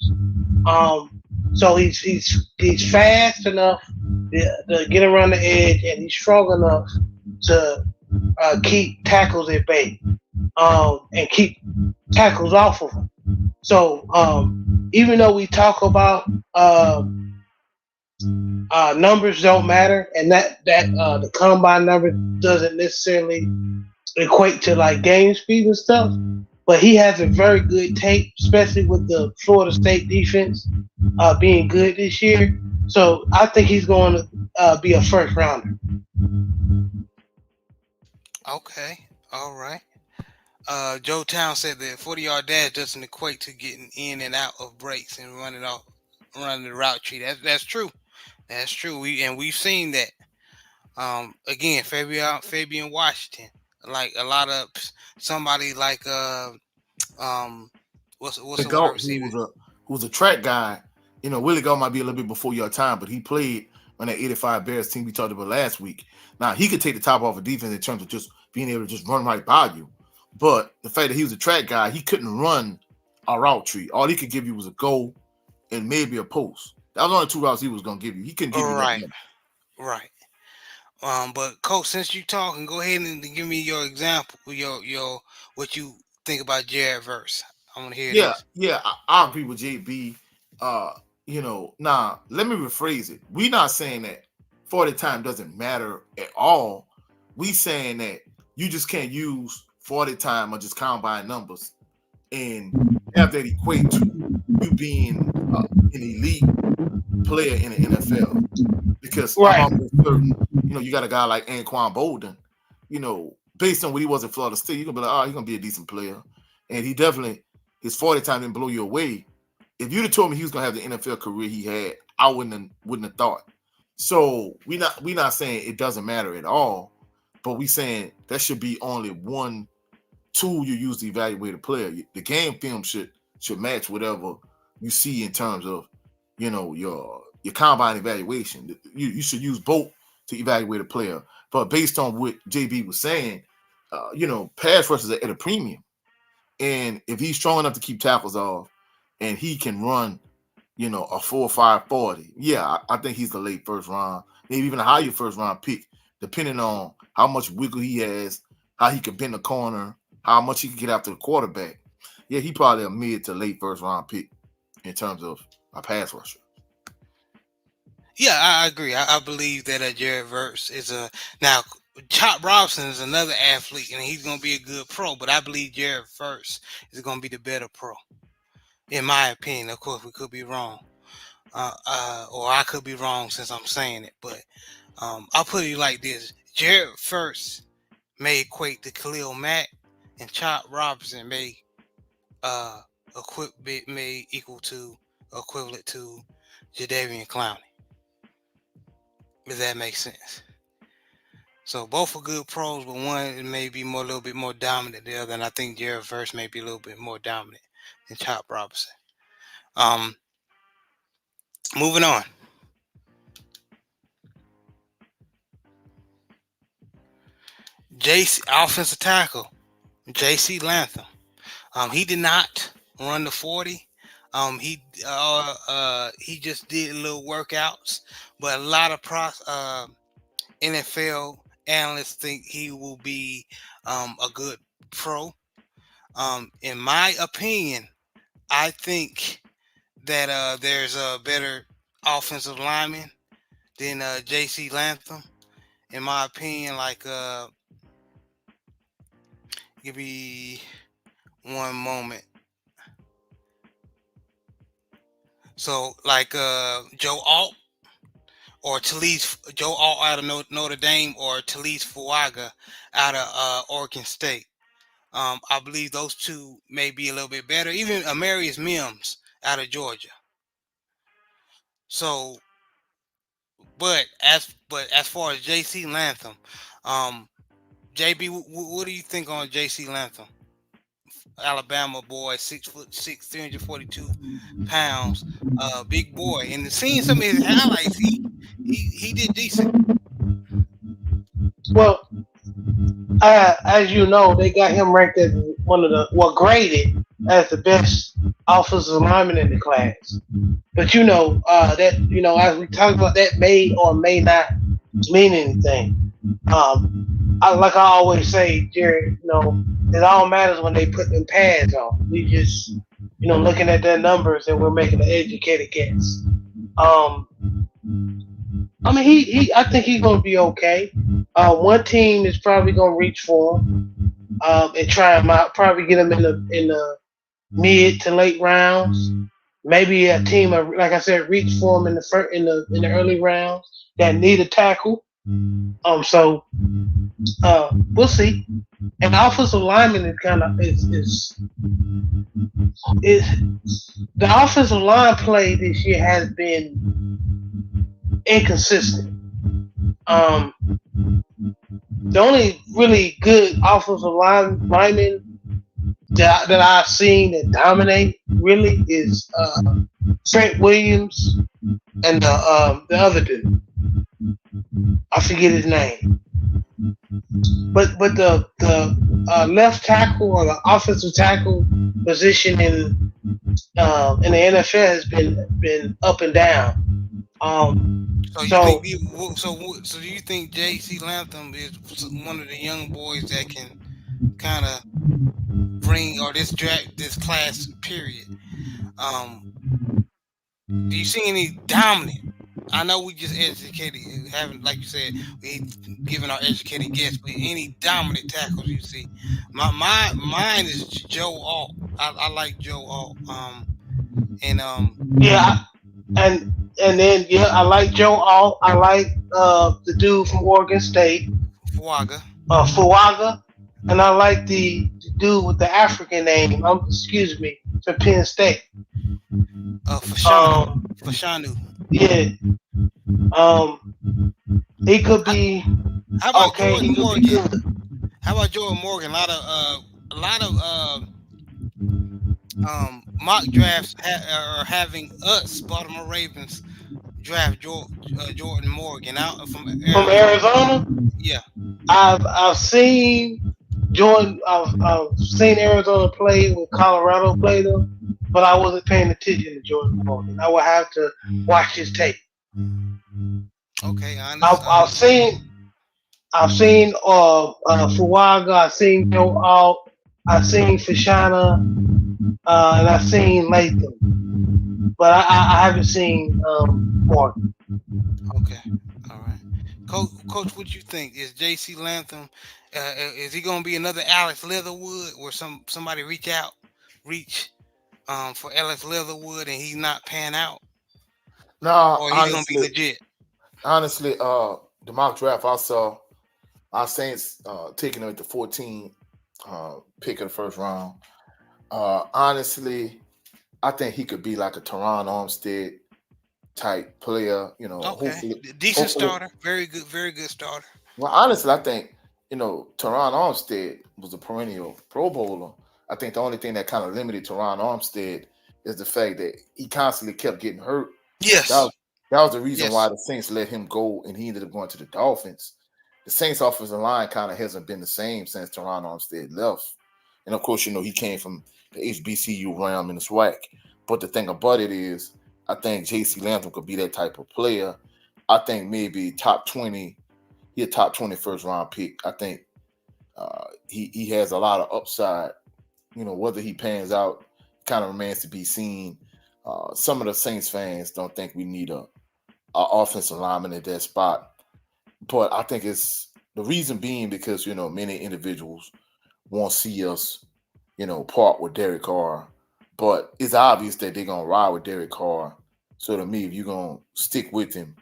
S3: Um, so he's fast enough to get around the edge, and he's strong enough to keep tackles at bay, and keep tackles off of him. So even though we talk about numbers don't matter, and that the combine number doesn't necessarily equate to like game speed and stuff. But he has a very good tape, especially with the Florida State defense being good this year. So I think he's going to be a first rounder.
S1: Okay, all right. Joe Town said that 40-yard dash doesn't equate to getting in and out of breaks and running the route tree. That's true. That's true. We've seen that. Again, Fabian Washington, like a lot of somebody like um, what's
S2: The
S1: the wide
S2: goat
S1: receiver?
S2: who was a track guy. Willie Goat might be a little bit before your time, but he played on that 85 Bears team we talked about last week. Now he could take the top off of defense in terms of just being able to just run right by you. But the fact that he was a track guy, he couldn't run a route tree. All he could give you was a goal and maybe a post. That was only two routes he was gonna give you. He couldn't give you
S1: Right,
S2: nothing else.
S1: right. But coach, since you talking, go ahead and give me your example, your what you think about Jared Verse. I want to hear
S2: Yeah,
S1: this.
S2: yeah, I agree with JB. Uh, now let me rephrase it. We not saying that 40 time doesn't matter at all. We saying that you just can't use 40 time or just combine numbers and have that equate to you being an elite player in the NFL. Because I'm
S3: Right.
S2: almost certain, you got a guy like Anquan Bolden, based on what he was in Florida State, you're gonna be like, oh, he's gonna be a decent player. And he definitely his 40 time didn't blow you away. If you'd have told me he was gonna have the NFL career he had, I wouldn't have thought. So we not saying it doesn't matter at all, but we saying that should be only one tool you use to evaluate a player. The game film should match whatever you see in terms of your combine evaluation. You should use both to evaluate a player. But based on what JB was saying, pass rush is at a premium. And if he's strong enough to keep tackles off and he can run, a 4.5 40, yeah, I think he's the late first round, maybe even a higher first round pick, depending on how much wiggle he has, how he can bend the corner, how much he can get after the quarterback. Yeah, he probably a mid to late first round pick in terms of a pass rusher.
S1: Yeah, I agree. I believe that Jared Verse is a now. Chop Robinson is another athlete, and he's gonna be a good pro. But I believe Jared Verse is gonna be the better pro, in my opinion. Of course, we could be wrong, or I could be wrong since I'm saying it. But I'll put it like this: Jared Verse may equate to Khalil Mack, and Chop Robinson uh may equal to equivalent to Jadavian Clowney. If that makes sense. So both are good pros, but one may be a little bit more dominant than the other, and I think Jared Verse may be a little bit more dominant than Chop Robinson. Um, Moving on. JC offensive tackle JC Latham. He did not run the 40. He just did little workouts, but a lot of NFL analysts think he will be a good pro. In my opinion, I think that there's a better offensive lineman than J.C. Latham. In my opinion, like give me one moment. So like Joe Alt or Joe Alt out of Notre Dame or Talise Fuaga out of Oregon State. I believe those two may be a little bit better. Even Amarius Mims out of Georgia. So, but as far as J.C. Latham, um, JB, what do you think on J.C. Latham? Alabama boy, 6'6", 342 pounds, big boy. And seeing some of his highlights, he did decent.
S3: Well, as you know, they got him ranked as one of the graded as the best offensive lineman in the class. But that as we talked about, that may or may not mean anything. Like I always say, Jerry, it all matters when they put them pads on. We just looking at their numbers and we're making an educated guess. Um, I mean, I think he's gonna be okay. One team is probably gonna reach for him and try him out. Probably get him in the mid to late rounds. Maybe a team, like I said, reach for him in the early rounds that need a tackle. So we'll see. And offensive lineman is kind of is the offensive line play this year has been inconsistent. Um, the only really good offensive lineman that I've seen that dominate really is Trent Williams and the other dude. I forget his name. But the left tackle or the offensive tackle position in the NFL has been up and down.
S1: So you think
S3: So
S1: so do you think J.C. Latham is one of the young boys that can kind of bring or this class period? Um, do you see any dominant? I know we just educated, having like you said, we giving our educated guess, but any dominant tackles you see? Mine is Joe Alt. I like Joe Alt. And
S3: yeah, and then I like Joe Alt. I like the dude from Oregon State,
S1: Fuaga,
S3: Fuaga, and I like the dude with the African name. Excuse me, from Penn State.
S1: Fashanu,
S3: Um,
S1: Fashanu.
S3: yeah. Um, he could be
S1: How about
S3: okay.
S1: Jordan
S3: He could be
S1: Morgan?
S3: good.
S1: How about Jordan Morgan? A lot of mock drafts are having us Baltimore Ravens draft Jordan Morgan out from
S3: From
S1: Arizona.
S3: Arizona,
S1: Yeah.
S3: I've seen Jordan. I've seen Arizona play when Colorado played them, but I wasn't paying attention to Jordan Morgan. I would have to watch his tape.
S1: Okay,
S3: I've,
S1: I
S3: I've
S1: understand.
S3: seen I've seen Fuaga. I've seen Joe Alt. I've seen Fashana, and I've seen Latham, but I haven't seen Morgan.
S1: Okay, all right. Coach, what you think? Is J.C. Latham? Is he gonna be another Alex Leatherwood, or somebody reach for Alex Leatherwood, and he's not pan out,
S2: Nah,
S1: or he's gonna be
S2: honestly,
S1: legit?
S2: honestly, the mock draft I saw, our Saints taking him at the 14 pick of the first round. Honestly, I think he could be like a Teron Armstead type player.
S1: Okay,
S2: Hopefully,
S1: decent
S2: hopefully.
S1: starter, very good starter.
S2: Well, honestly, I think Teron Armstead was a perennial Pro Bowler. I think the only thing that kind of limited Teron Armstead is the fact that he constantly kept getting hurt. That
S1: Yes,
S2: was, that was the reason why
S1: yes,
S2: the Saints let him go, and he ended up going to the Dolphins. The Saints' offensive line kind of hasn't been the same since Teron Armstead left. And of course, he came from the HBCU realm in the SWAC. But the thing about it is, I think J.C. Latham could be that type of player. I think maybe top 20, he a top 20 first round pick. I think he has a lot of upside. Whether he pans out kind of remains to be seen. Some of the Saints fans don't think we need a offensive lineman at that spot, but I think it's the reason being because many individuals won't see us, part with Derek Carr, but it's obvious that they're gonna ride with Derek Carr. So to me, if you're gonna stick with him,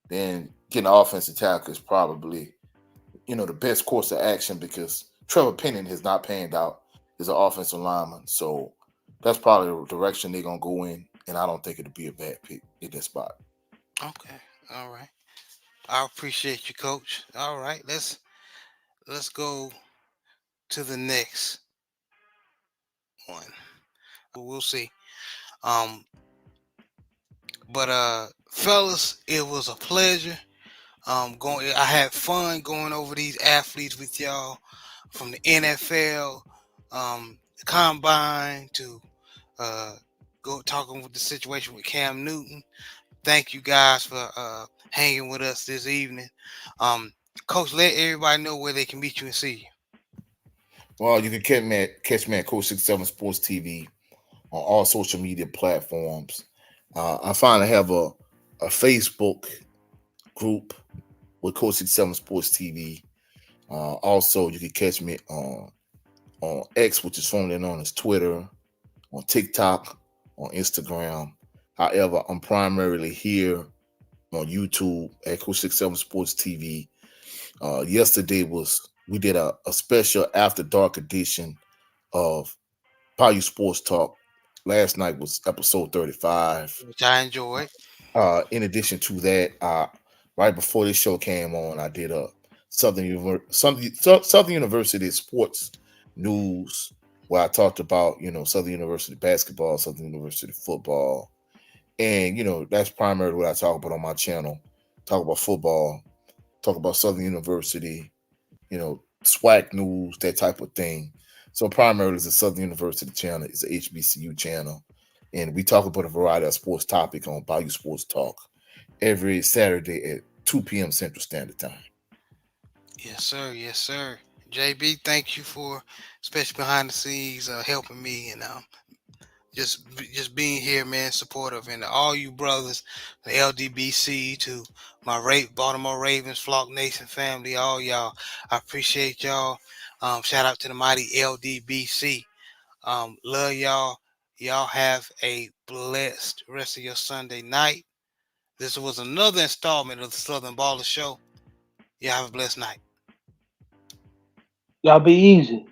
S2: then getting an offensive tackle is probably the best course of action because Trevor Penning has not panned out as an offensive lineman. So that's probably the direction they're gonna go in, and I don't think it'll be a bad pick in this spot.
S1: Okay. All right. I appreciate you, Coach. All right. Let's go to the next one. We'll see. Um, but fellas, it was a pleasure. Going. I had fun going over these athletes with y'all, from the NFL, the combine to uh, go talking with the situation with Cam Newton. Thank you guys for hanging with us this evening. Um, Coach, let everybody know where they can meet you and see you.
S2: Well, you can catch me at Coach 67 Sports TV on all social media platforms. I finally have a Facebook group with Coach 67 Sports TV. Also, you can catch me on X, which is formerly known as Twitter, on TikTok, on Instagram. However, I'm primarily here on YouTube at Coach 67 Sports TV. Yesterday we did a special after dark edition of Bayou Sports Talk. Last night was episode 35.
S1: Which I enjoyed.
S2: In addition to that, right before this show came on, I did a Southern University sports news where I talked about Southern University basketball, Southern University football, and that's primarily what I talk about on my channel. Talk about football, talk about Southern University, SWAC news, that type of thing. So primarily it's a Southern University channel, it's a HBCU channel. And we talk about a variety of sports topic on Bayou Sports Talk every Saturday at 2 p.m. Central Standard Time.
S1: Yes, sir. Yes, sir. JB, thank you for, especially behind the scenes, helping me and just being here, man, supportive, and all you brothers, the LDBC, to my Baltimore Ravens, Flock Nation family, all y'all. I appreciate y'all. Shout out to the mighty LDBC. Love y'all. Y'all have a blessed rest of your Sunday night. This was another installment of the Southern Baller Show. Y'all have a blessed night.
S3: Y'all be easy.